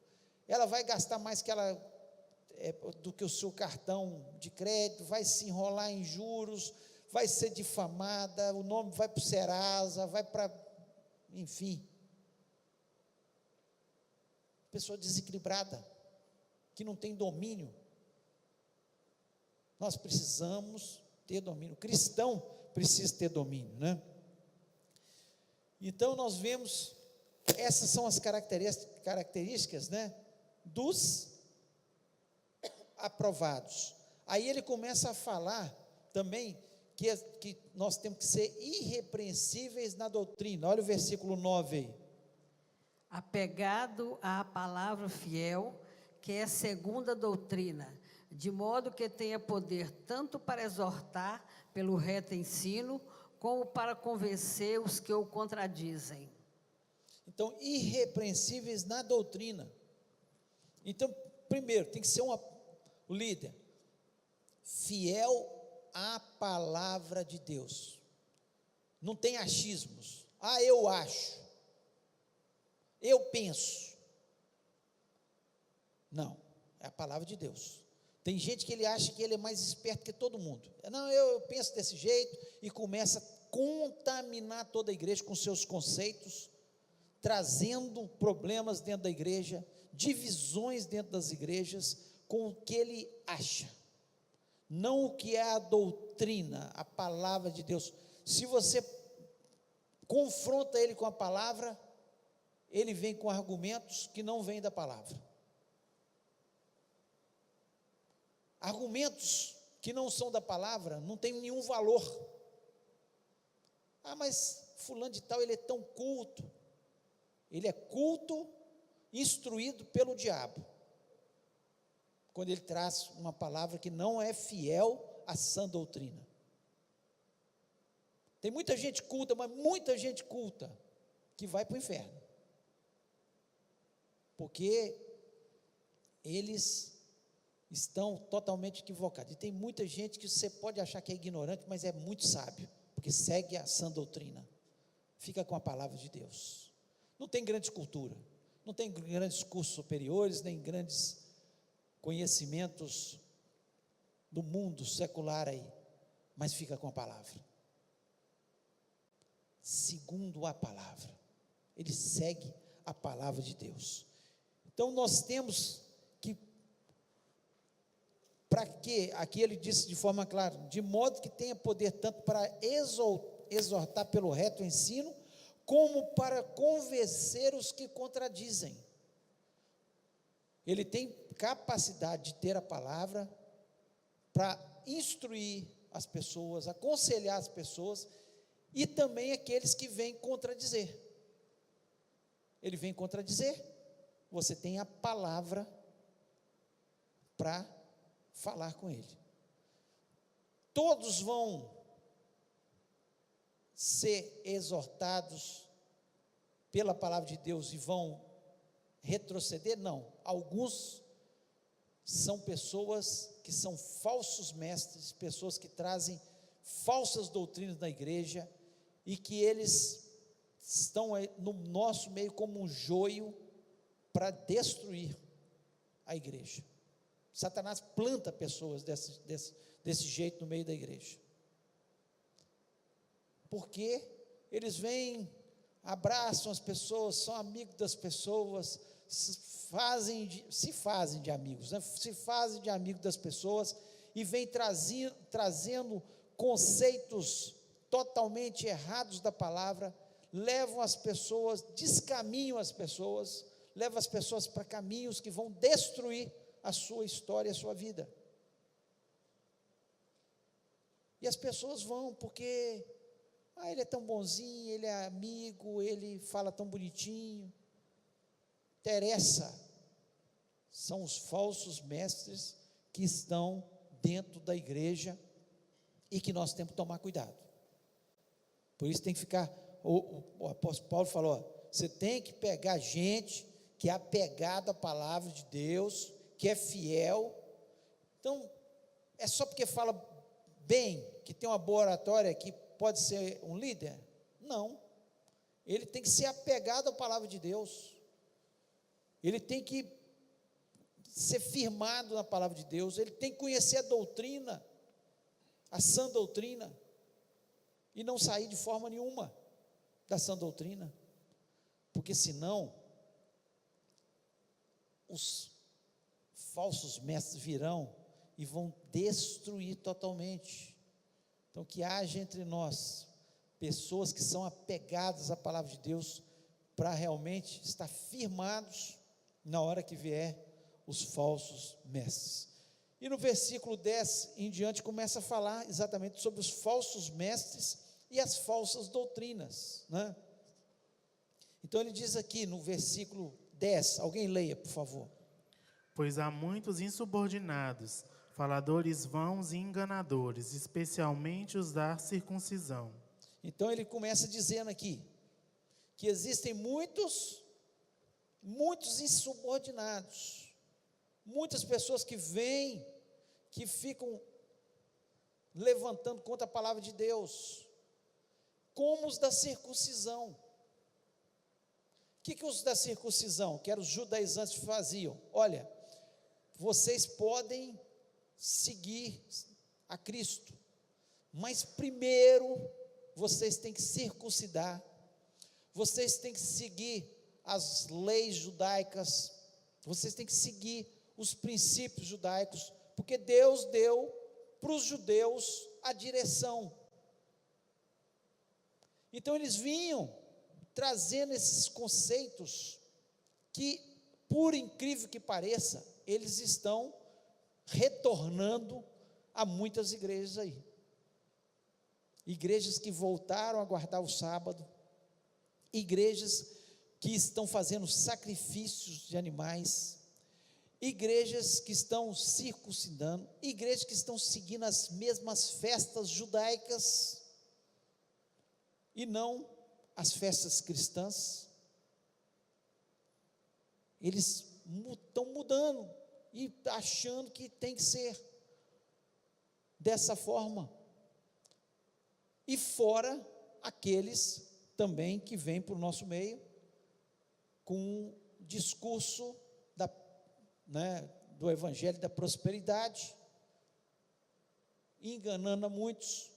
ela vai gastar mais do que o seu cartão de crédito, vai se enrolar em juros, vai ser difamada, o nome vai para o Serasa, vai para, enfim, pessoa desequilibrada, que não tem domínio. Nós precisamos ter domínio, o cristão precisa ter domínio, né? Então nós vemos, essas são as características, né, dos aprovados. Aí ele começa a falar também que nós temos que ser irrepreensíveis na doutrina. Olha o versículo 9 aí. Apegado à palavra fiel, que é segunda doutrina, de modo que tenha poder tanto para exortar pelo reto ensino, como para convencer os que o contradizem. Então, irrepreensíveis na doutrina. Então, primeiro, tem que ser o líder fiel à palavra de Deus. Não tem achismos. Eu acho. Eu penso. Não, é a palavra de Deus. Tem gente que ele acha que ele é mais esperto que todo mundo. Não, eu penso desse jeito, e começa a contaminar toda a igreja com seus conceitos, trazendo problemas dentro da igreja, divisões dentro das igrejas, com o que ele acha, não o que é a doutrina, a palavra de Deus. Se você confronta ele com a palavra, ele vem com argumentos que não vêm da palavra. Argumentos que não são da palavra não tem nenhum valor. Mas fulano de tal, ele é tão culto. Ele é culto, instruído pelo diabo, quando ele traz uma palavra que não é fiel à sã doutrina. Tem muita gente culta, mas muita gente culta que vai para o inferno, porque eles estão totalmente equivocados. E tem muita gente que você pode achar que é ignorante, mas é muito sábio, porque segue a sã doutrina, fica com a palavra de Deus. Não tem grande cultura, não tem grandes cursos superiores, nem grandes conhecimentos do mundo secular aí, mas fica com a palavra, segundo a palavra, ele segue a palavra de Deus. Então nós temos que, para que, aqui ele disse de forma clara, de modo que tenha poder tanto para exortar pelo reto ensino, como para convencer os que contradizem. Ele tem capacidade de ter a palavra para instruir as pessoas, aconselhar as pessoas, e também aqueles que vêm contradizer. Ele vem contradizer, você tem a palavra para falar com ele. Todos vão ser exortados pela palavra de Deus e vão retroceder? Não. Alguns são pessoas que são falsos mestres, pessoas que trazem falsas doutrinas na igreja, e que eles estão no nosso meio como um joio para destruir a igreja. Satanás planta pessoas desse jeito no meio da igreja, porque eles vêm, abraçam as pessoas, são amigos das pessoas, se fazem de amigos, né? Se fazem de amigos das pessoas, e vêm trazendo conceitos totalmente errados da palavra, levam as pessoas, descaminham as pessoas, levam as pessoas para caminhos que vão destruir a sua história, a sua vida. E as pessoas vão porque ele é tão bonzinho, ele é amigo, ele fala tão bonitinho. Interessa, são os falsos mestres que estão dentro da igreja e que nós temos que tomar cuidado. Por isso tem que ficar, o apóstolo Paulo falou, você tem que pegar gente que é apegada à palavra de Deus, que é fiel. Então, é só porque fala bem, que tem uma boa oratória, que pode ser um líder? Não, ele tem que ser apegado à palavra de Deus, ele tem que ser firmado na palavra de Deus, ele tem que conhecer a doutrina, a sã doutrina, e não sair de forma nenhuma da sã doutrina, porque senão os falsos mestres virão e vão destruir totalmente. Então, que haja entre nós pessoas que são apegadas à palavra de Deus, para realmente estar firmados na hora que vier os falsos mestres. E no versículo 10 em diante começa a falar exatamente sobre os falsos mestres e as falsas doutrinas, né? Então ele diz aqui no versículo 10, alguém leia, por favor. Pois há muitos insubordinados, faladores vãos e enganadores, especialmente os da circuncisão. Então ele começa dizendo aqui, que existem muitos insubordinados, muitas pessoas que vêm, que ficam levantando contra a palavra de Deus, como os da circuncisão. O que os da circuncisão, que eram os judaizantes, faziam? Olha, vocês podem seguir a Cristo, mas primeiro vocês têm que circuncidar, vocês têm que seguir as leis judaicas, vocês têm que seguir os princípios judaicos, porque Deus deu para os judeus a direção. Então eles vinham trazendo esses conceitos que, por incrível que pareça, eles estão retornando a muitas igrejas aí. Igrejas que voltaram a guardar o sábado, igrejas que estão fazendo sacrifícios de animais, igrejas que estão circuncidando, igrejas que estão seguindo as mesmas festas judaicas e não as festas cristãs. Eles estão mudando e achando que tem que ser dessa forma. E fora aqueles também que vêm para o nosso meio com o discurso do evangelho da prosperidade, enganando a muitos.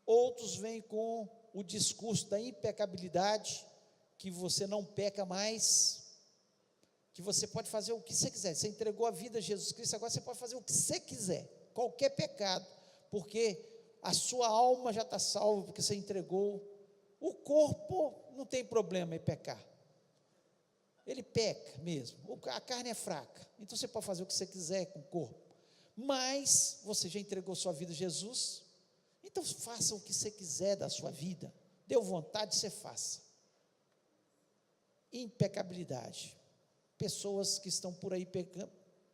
Outros vêm com o discurso da impecabilidade, que você não peca mais, que você pode fazer o que você quiser. Você entregou a vida a Jesus Cristo, agora você pode fazer o que você quiser, qualquer pecado, porque a sua alma já está salva, porque você entregou. O corpo não tem problema em pecar, ele peca mesmo, a carne é fraca, então você pode fazer o que você quiser com o corpo, mas você já entregou sua vida a Jesus, então faça o que você quiser da sua vida, deu vontade, você faça. Impecabilidade, pessoas que estão por aí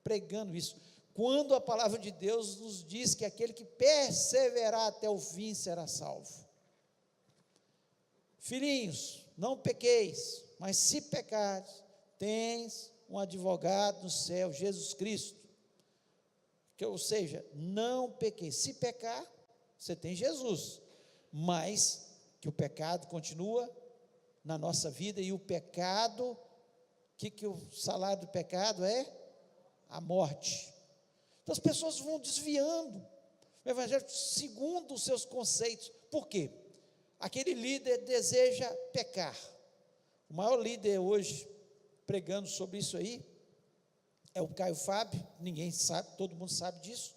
pregando isso, quando a palavra de Deus nos diz que aquele que perseverar até o fim será salvo. Filhinhos, não pequeis, mas se pecares, tens um advogado no céu, Jesus Cristo. Ou seja, não pequeis. Se pecar, você tem Jesus, mas que o pecado continua na nossa vida, e o pecado, que o salário do pecado é? A morte. Então as pessoas vão desviando o evangelho segundo os seus conceitos. Por quê? Aquele líder deseja pecar. O maior líder hoje, pregando sobre isso aí, é o Caio Fábio. Ninguém sabe, todo mundo sabe disso,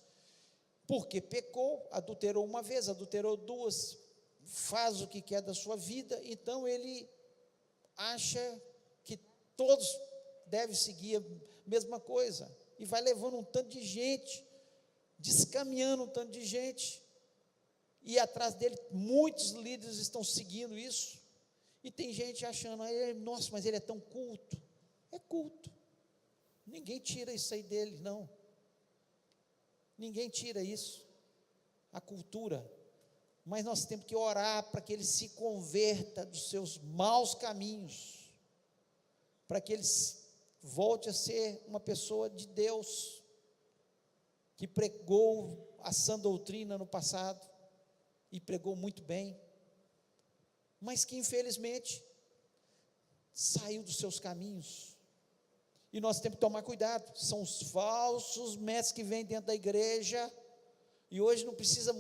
porque pecou, adulterou uma vez, adulterou duas, faz o que quer da sua vida, então ele acha que todos devem seguir a mesma coisa, e vai levando um tanto de gente, descaminhando um tanto de gente, e atrás dele muitos líderes estão seguindo isso, e tem gente achando, nossa, mas ele é tão culto. É culto, ninguém tira isso aí dele, não, ninguém tira isso, a cultura, mas nós temos que orar para que ele se converta dos seus maus caminhos, para que ele volte a ser uma pessoa de Deus, que pregou a sã doutrina no passado, e pregou muito bem, mas que infelizmente saiu dos seus caminhos, e nós temos que tomar cuidado. São os falsos mestres que vêm dentro da igreja, e hoje não precisa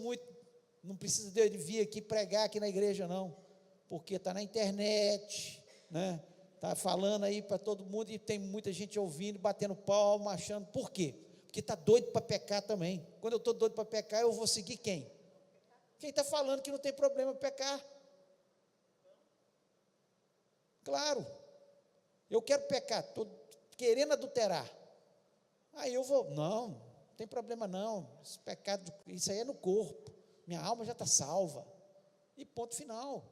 dele vir aqui pregar aqui na igreja não, porque está na internet, né? Está falando aí para todo mundo, e tem muita gente ouvindo, batendo palma, achando. Por quê? Porque está doido para pecar também. Quando eu estou doido para pecar, eu vou seguir quem? Quem está falando que não tem problema pecar. Claro, eu quero pecar, estou querendo adulterar, aí eu vou, não tem problema não, esse pecado, isso aí é no corpo, minha alma já está salva, e ponto final.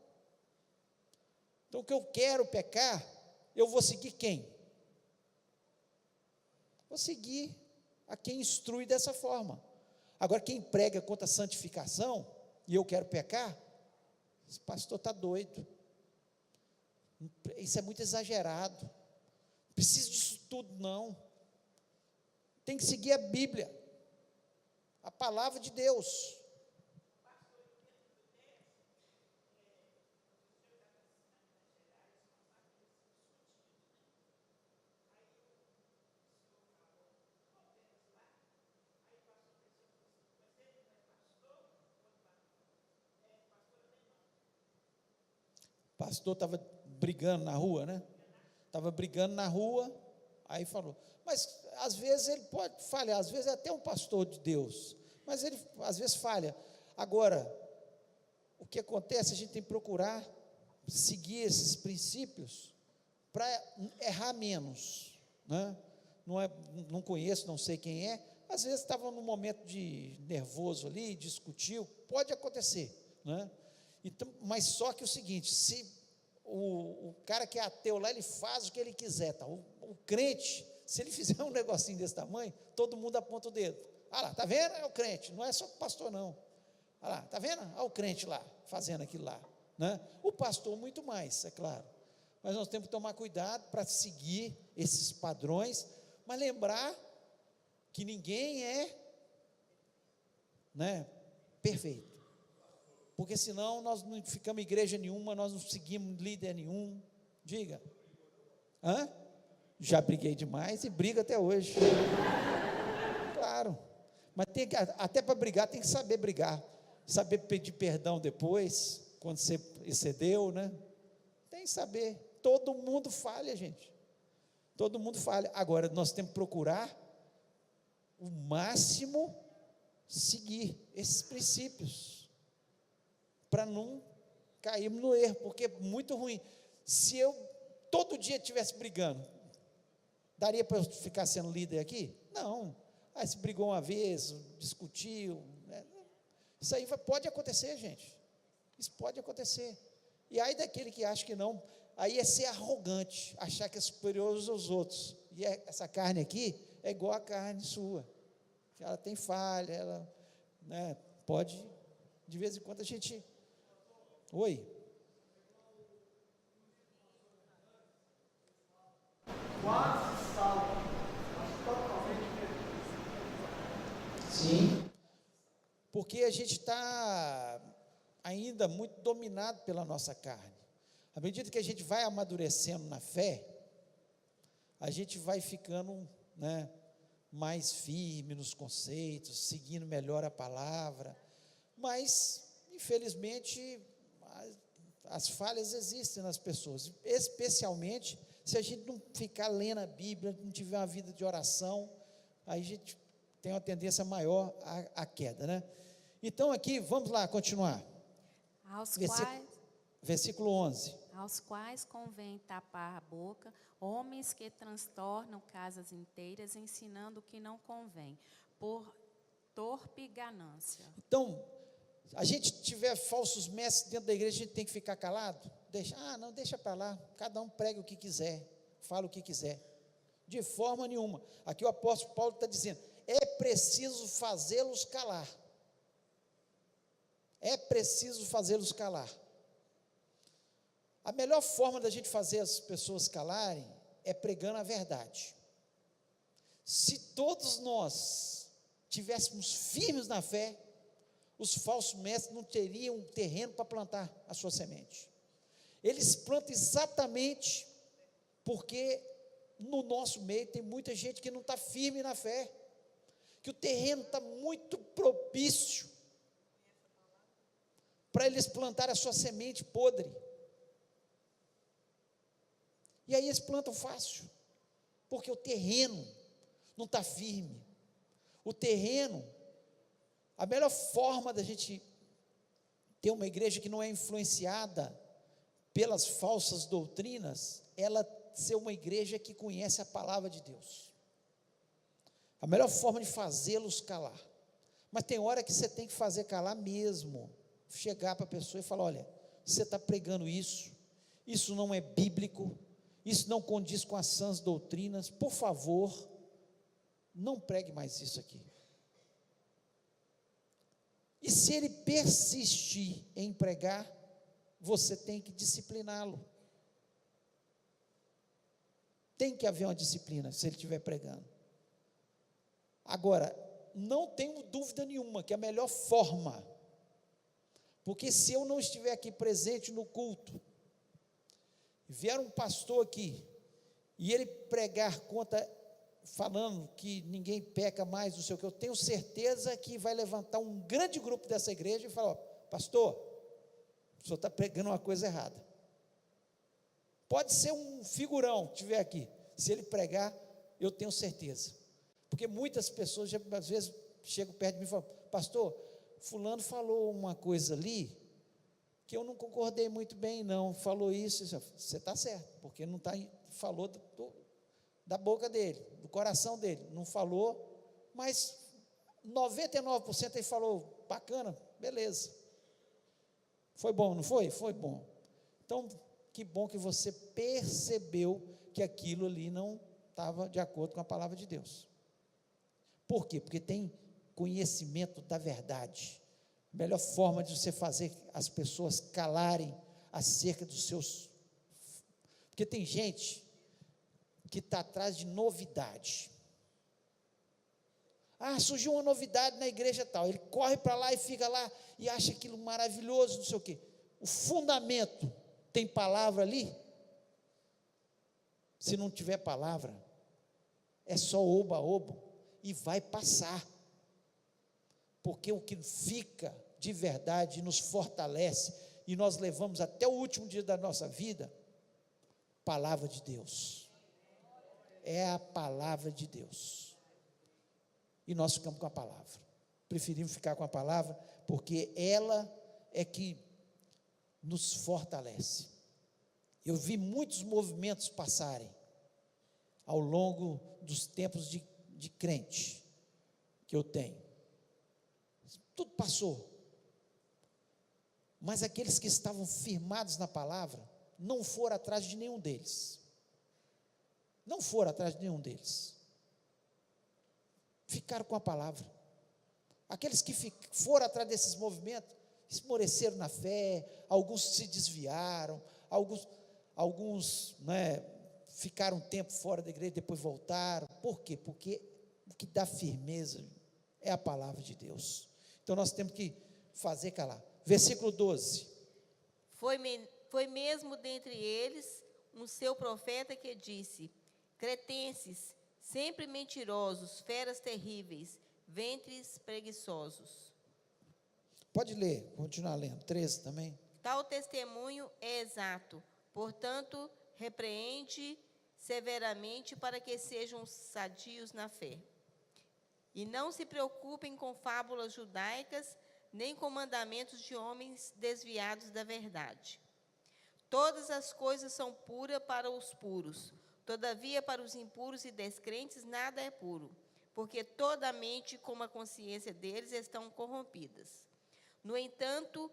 Então o que eu quero pecar, eu vou seguir quem? vou seguir a quem instrui dessa forma. Agora, quem prega contra a santificação, e eu quero pecar, esse pastor está doido. Isso é muito exagerado. Não precisa disso tudo, não. Tem que seguir a Bíblia, a palavra de Deus. O pastor estava brigando na rua, né? Estava brigando na rua, aí falou, mas às vezes ele pode falhar, às vezes é até um pastor de Deus, mas ele às vezes falha. Agora, o que acontece, a gente tem que procurar seguir esses princípios para errar menos, né? Não conheço, não sei quem é, às vezes estava num momento de nervoso ali, discutiu, pode acontecer, né? Então, mas só que o seguinte, se o cara que é ateu lá, ele faz o que ele quiser, tá? O crente, se ele fizer um negocinho desse tamanho, todo mundo aponta o dedo. Ah lá, tá vendo? É o crente, não é só o pastor não. Ah lá, tá vendo? Olha o crente lá, fazendo aquilo lá, né? O pastor muito mais, é claro. Mas nós temos que tomar cuidado para seguir esses padrões, mas lembrar que ninguém é, né, perfeito. Porque senão nós não ficamos igreja nenhuma, nós não seguimos líder nenhum. Diga. Hã? Já briguei demais e brigo até hoje. Claro. Mas tem que, até para brigar tem que saber brigar. Saber pedir perdão depois, quando você excedeu, né? Tem que saber. Todo mundo falha, gente. Todo mundo falha. Agora, nós temos que procurar o máximo seguir esses princípios, para não cairmos no erro, porque é muito ruim. Se eu todo dia estivesse brigando, daria para eu ficar sendo líder aqui? Não. Aí se brigou uma vez, discutiu, né? Isso aí pode acontecer, gente. Isso pode acontecer. E aí daquele que acha que não, aí é ser arrogante, achar que é superior aos outros. E essa carne aqui é igual a carne sua. Ela tem falha, ela, né, pode, de vez em quando a gente... Oi? Quase salvo, mas totalmente perdido. Sim. Porque a gente está ainda muito dominado pela nossa carne. À medida que a gente vai amadurecendo na fé, a gente vai ficando, né, mais firme nos conceitos, seguindo melhor a palavra, mas, infelizmente, as falhas existem nas pessoas, especialmente se a gente não ficar lendo a Bíblia, não tiver uma vida de oração, aí a gente tem uma tendência maior à queda, né? Então aqui, vamos lá, continuar. Versículo 11. Aos quais convém tapar a boca, homens que transtornam casas inteiras, ensinando o que não convém, por torpe ganância. Então, a gente tiver falsos mestres dentro da igreja, a gente tem que ficar calado? Deixa para lá, cada um prega o que quiser, fala o que quiser, de forma nenhuma. Aqui o apóstolo Paulo está dizendo, é preciso fazê-los calar, é preciso fazê-los calar. A melhor forma da gente fazer as pessoas calarem, é pregando a verdade. Se todos nós tivéssemos firmes na fé, os falsos mestres não teriam terreno para plantar a sua semente. Eles plantam exatamente porque no nosso meio tem muita gente que não está firme na fé, que o terreno está muito propício para eles plantarem a sua semente podre. E aí eles plantam fácil, porque o terreno não está firme. O terreno, a melhor forma da gente ter uma igreja que não é influenciada pelas falsas doutrinas, ela ser uma igreja que conhece a palavra de Deus. A melhor forma de fazê-los calar. Mas tem hora que você tem que fazer calar mesmo. Chegar para a pessoa e falar, olha, você está pregando isso não é bíblico, isso não condiz com as sãs doutrinas, por favor, não pregue mais isso aqui. E se ele persistir em pregar, você tem que discipliná-lo. Tem que haver uma disciplina se ele estiver pregando. Agora, não tenho dúvida nenhuma que a melhor forma, porque se eu não estiver aqui presente no culto, vier um pastor aqui, e ele pregar falando que ninguém peca mais, não sei o que, eu tenho certeza que vai levantar um grande grupo dessa igreja e falar: pastor, o senhor está pregando uma coisa errada. Pode ser um figurão que estiver aqui, se ele pregar, eu tenho certeza, porque muitas pessoas, às vezes, chegam perto de mim e falam: pastor, fulano falou uma coisa ali, que eu não concordei muito bem não, falou isso, você está certo, porque não está, falou da boca dele, do coração dele, não falou, mas 99% ele falou, bacana, beleza, foi bom, não foi? Foi bom. Então, que bom que você percebeu que aquilo ali não estava de acordo com a palavra de Deus. Por quê? Porque tem conhecimento da verdade. A melhor forma de você fazer as pessoas calarem acerca dos seus... Porque tem gente que está atrás de novidade. Surgiu uma novidade na igreja tal, ele corre para lá e fica lá, e acha aquilo maravilhoso, não sei o quê. O fundamento, tem palavra ali? Se não tiver palavra, é só oba-oba, e vai passar. Porque o que fica de verdade nos fortalece, e nós levamos até o último dia da nossa vida, palavra de Deus, é a palavra de Deus, e nós ficamos com a palavra, preferimos ficar com a palavra, porque ela é que nos fortalece. Eu vi muitos movimentos passarem, ao longo dos tempos de crente, que eu tenho, tudo passou, mas aqueles que estavam firmados na palavra, não foram atrás de nenhum deles, ficaram com a palavra. Aqueles que foram atrás desses movimentos, esmoreceram na fé, alguns se desviaram, alguns ficaram um tempo fora da igreja, depois voltaram. Por quê? Porque o que dá firmeza é a palavra de Deus. Então nós temos que fazer calar. Versículo 12. Foi mesmo dentre eles um seu profeta que disse: cretenses, sempre mentirosos, feras terríveis, ventres preguiçosos. Pode ler, continuar lendo, 13 também. Tal testemunho é exato, portanto, repreende severamente para que sejam sadios na fé. E não se preocupem com fábulas judaicas, nem com mandamentos de homens desviados da verdade. Todas as coisas são puras para os puros, todavia para os impuros e descrentes nada é puro, porque toda a mente como a consciência deles estão corrompidas. No entanto,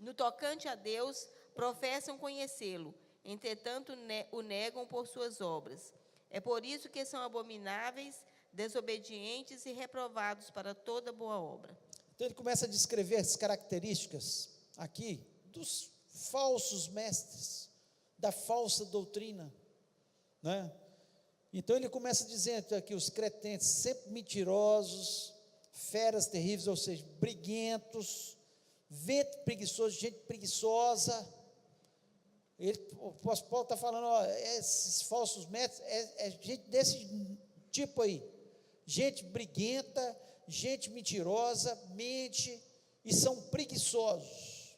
no tocante a Deus, professam conhecê-lo, entretanto o negam por suas obras. É por isso que são abomináveis, desobedientes e reprovados para toda boa obra. Então ele começa a descrever as características aqui dos falsos mestres, da falsa doutrina, né? Então ele começa dizendo aqui, os cretentes sempre mentirosos, feras terríveis, ou seja, briguentos, vento preguiçoso, gente preguiçosa. O apóstolo Paulo está falando, esses falsos mestres, é gente desse tipo aí, gente briguenta, gente mentirosa, mente, e são preguiçosos.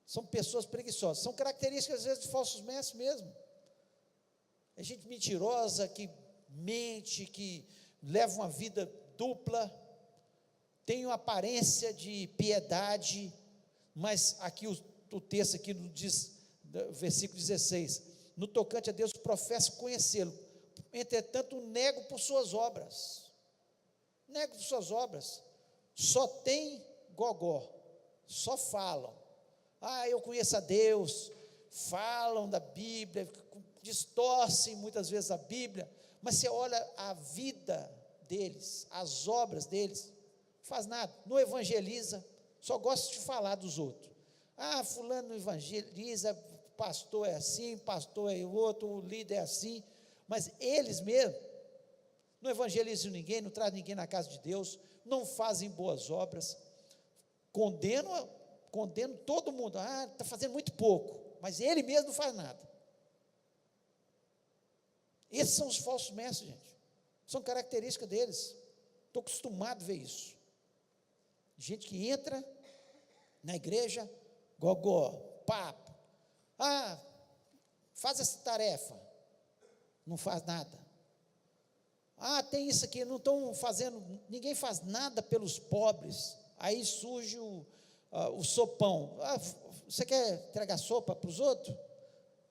São pessoas preguiçosas. São características, às vezes, de falsos mestres mesmo. É gente mentirosa, que mente, que leva uma vida dupla, tem uma aparência de piedade, mas aqui o texto aqui diz, versículo 16, no tocante a Deus, professo conhecê-lo, entretanto nego por suas obras, só tem gogó, só falam, eu conheço a Deus, falam da Bíblia, distorcem muitas vezes a Bíblia, Mas você olha a vida deles, as obras deles, não faz nada, não evangeliza, só gosta de falar dos outros. Ah, fulano não evangeliza, pastor é assim, pastor é o outro, o líder é assim, mas eles mesmos não evangelizam ninguém, não trazem ninguém na casa de Deus, não fazem boas obras, condenam todo mundo. Ah, está fazendo muito pouco, mas ele mesmo não faz nada. Esses são os falsos mestres, gente. São características deles. Estou acostumado a ver isso. Gente que entra na igreja, gogó, papo. Ah, faz essa tarefa. Não faz nada. Ah, tem isso aqui, não estão fazendo, ninguém faz nada pelos pobres. Aí surge o sopão. Ah, você quer entregar sopa para os outros?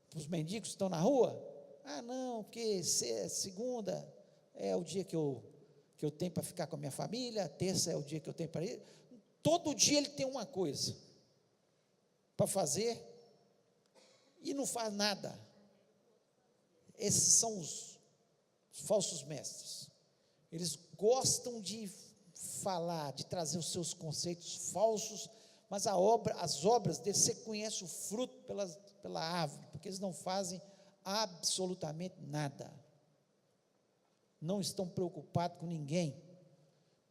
Para os mendigos que estão na rua? Ah, não, porque segunda é o dia que eu tenho para ficar com a minha família, terça é o dia que eu tenho para ir. Todo dia ele tem uma coisa para fazer e não faz nada. Esses são os falsos mestres. Eles gostam de falar, de trazer os seus conceitos falsos, mas as obras deles, você conhece o fruto pela árvore, porque eles não fazem absolutamente nada, não estão preocupados com ninguém,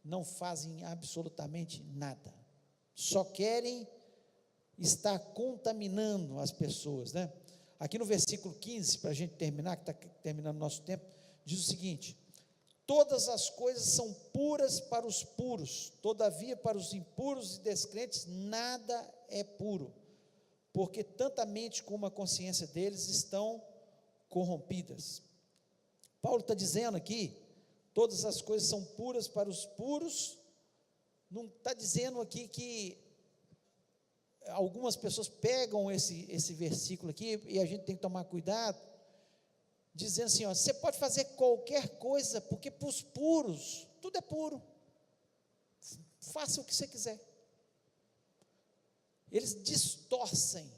não fazem absolutamente nada, só querem estar contaminando as pessoas, né? Aqui no versículo 15, para a gente terminar, que está terminando o nosso tempo, diz o seguinte: todas as coisas são puras para os puros, todavia para os impuros e descrentes nada é puro, porque tanto a mente como a consciência deles estão corrompidas. Paulo está dizendo aqui, todas as coisas são puras para os puros, não está dizendo aqui que algumas pessoas pegam esse versículo aqui, e a gente tem que tomar cuidado, dizendo assim, ó, você pode fazer qualquer coisa, porque para os puros, tudo é puro, faça o que você quiser. Eles distorcem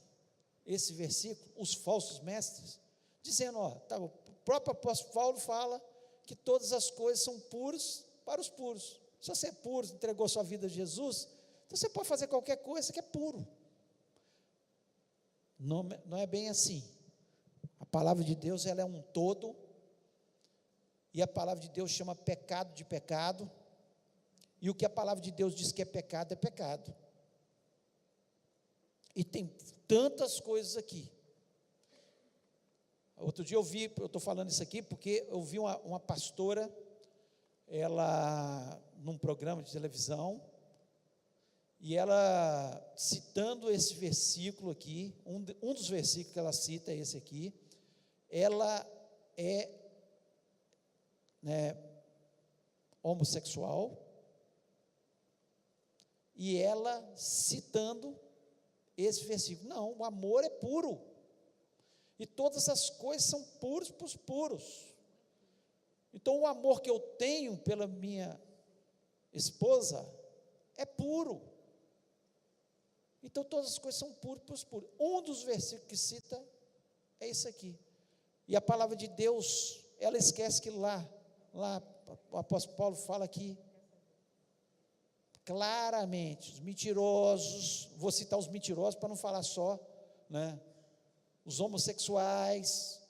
esse versículo, os falsos mestres, dizendo, ó, tá, o próprio apóstolo Paulo fala que todas as coisas são puras para os puros. Se você é puro, entregou sua vida a Jesus, então você pode fazer qualquer coisa que é puro. Não é bem assim. A palavra de Deus, ela é um todo, e a palavra de Deus chama pecado de pecado, e o que a palavra de Deus diz que é pecado, é pecado. E tem tantas coisas aqui. Outro dia eu estou falando isso aqui porque eu vi uma pastora, ela, num programa de televisão, e ela, citando esse versículo aqui, um dos versículos que ela cita é esse aqui, ela é, né, homossexual, e ela citando esse versículo, não, o amor é puro, e todas as coisas são puras para os puros. Então o amor que eu tenho pela minha esposa é puro. Então todas as coisas são puras para os puros. Um dos versículos que cita é isso aqui. E a palavra de Deus, ela esquece que lá o apóstolo Paulo fala aqui claramente, os mentirosos, vou citar os mentirosos para não falar só, né? Os homossexuais,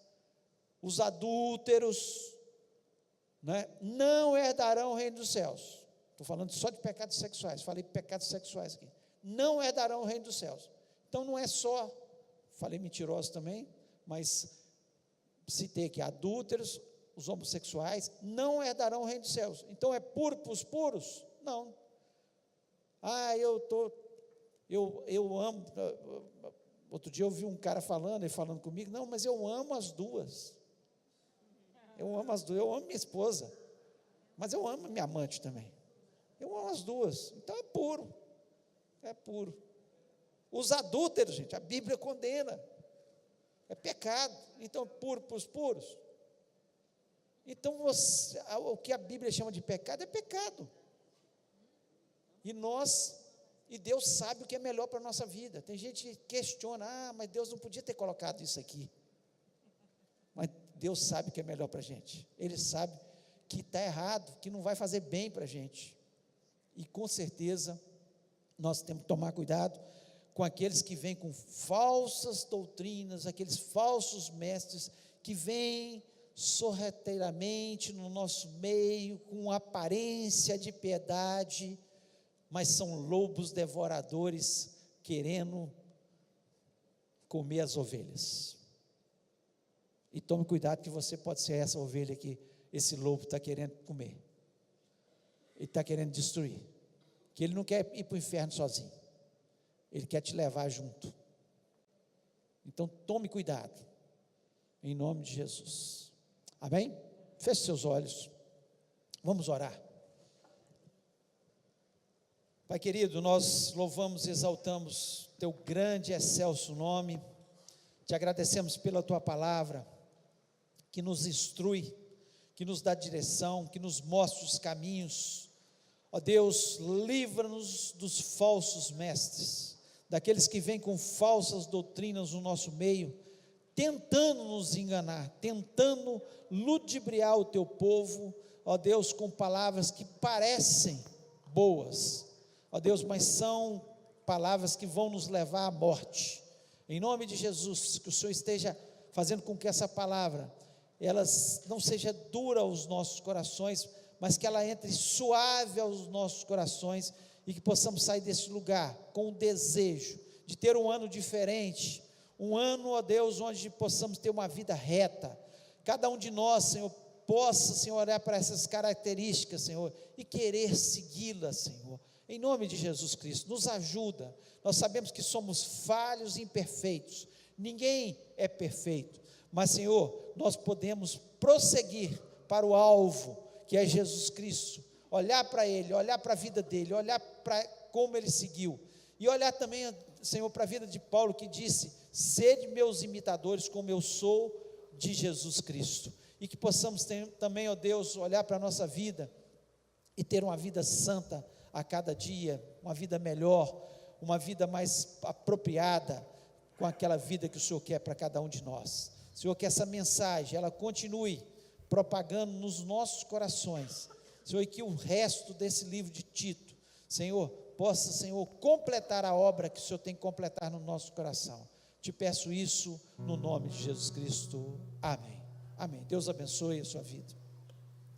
os adúlteros, né? Não herdarão o reino dos céus. Estou falando só de pecados sexuais, falei pecados sexuais aqui. Não herdarão o reino dos céus. Então não é só, falei mentirosos também, mas citei aqui adúlteros, os homossexuais, não herdarão o reino dos céus. Então é puro para os puros? Não. Ah, eu amo. Outro dia eu vi um cara falando comigo, não, mas eu amo as duas. Eu amo as duas, eu amo minha esposa, mas eu amo minha amante também. Eu amo as duas, então é puro. É puro. Os adúlteros, gente, a Bíblia condena. É pecado. Então, puro para os puros. Então, o que a Bíblia chama de pecado é pecado. E Deus sabe o que é melhor para a nossa vida. Tem gente que questiona, mas Deus não podia ter colocado isso aqui. Mas Deus sabe o que é melhor para a gente. Ele sabe que está errado, que não vai fazer bem para a gente. E com certeza, nós temos que tomar cuidado com aqueles que vêm com falsas doutrinas, aqueles falsos mestres que vêm sorrateiramente no nosso meio, com aparência de piedade, mas são lobos devoradores querendo comer as ovelhas. E tome cuidado, que você pode ser essa ovelha que esse lobo está querendo comer. Ele está querendo destruir. Que ele não quer ir para o inferno sozinho. Ele quer te levar junto. Então tome cuidado. Em nome de Jesus. Amém? Feche seus olhos. Vamos orar. Pai querido, nós louvamos e exaltamos teu grande e excelso nome. Te agradecemos pela tua palavra, que nos instrui, que nos dá direção, que nos mostra os caminhos. Ó Deus, livra-nos dos falsos mestres, daqueles que vêm com falsas doutrinas no nosso meio, tentando nos enganar, tentando ludibriar o teu povo, ó Deus, com palavras que parecem boas, ó Deus, mas são palavras que vão nos levar à morte. Em nome de Jesus, que o Senhor esteja fazendo com que essa palavra, ela não seja dura aos nossos corações, mas que ela entre suave aos nossos corações, e que possamos sair desse lugar com o desejo de ter um ano diferente, um ano, ó Deus, onde possamos ter uma vida reta. Cada um de nós, Senhor, possa, Senhor, olhar para essas características, Senhor, e querer segui-las, Senhor. Em nome de Jesus Cristo, nos ajuda. Nós sabemos que somos falhos e imperfeitos. Ninguém é perfeito, mas, Senhor, nós podemos prosseguir para o alvo, que é Jesus Cristo. Olhar para Ele, olhar para a vida dele, olhar para como Ele seguiu. E olhar também, Senhor, para a vida de Paulo, que disse: sede meus imitadores, como eu sou de Jesus Cristo. E que possamos também, ó Deus, olhar para a nossa vida e ter uma vida santa a cada dia, uma vida melhor, uma vida mais apropriada com aquela vida que o Senhor quer para cada um de nós. Senhor, que essa mensagem, ela continue propagando nos nossos corações, Senhor, e que o resto desse livro de Tito, Senhor, possa, Senhor, completar a obra que o Senhor tem que completar no nosso coração. Te peço isso no nome de Jesus Cristo. Amém. Amém. Deus abençoe a sua vida.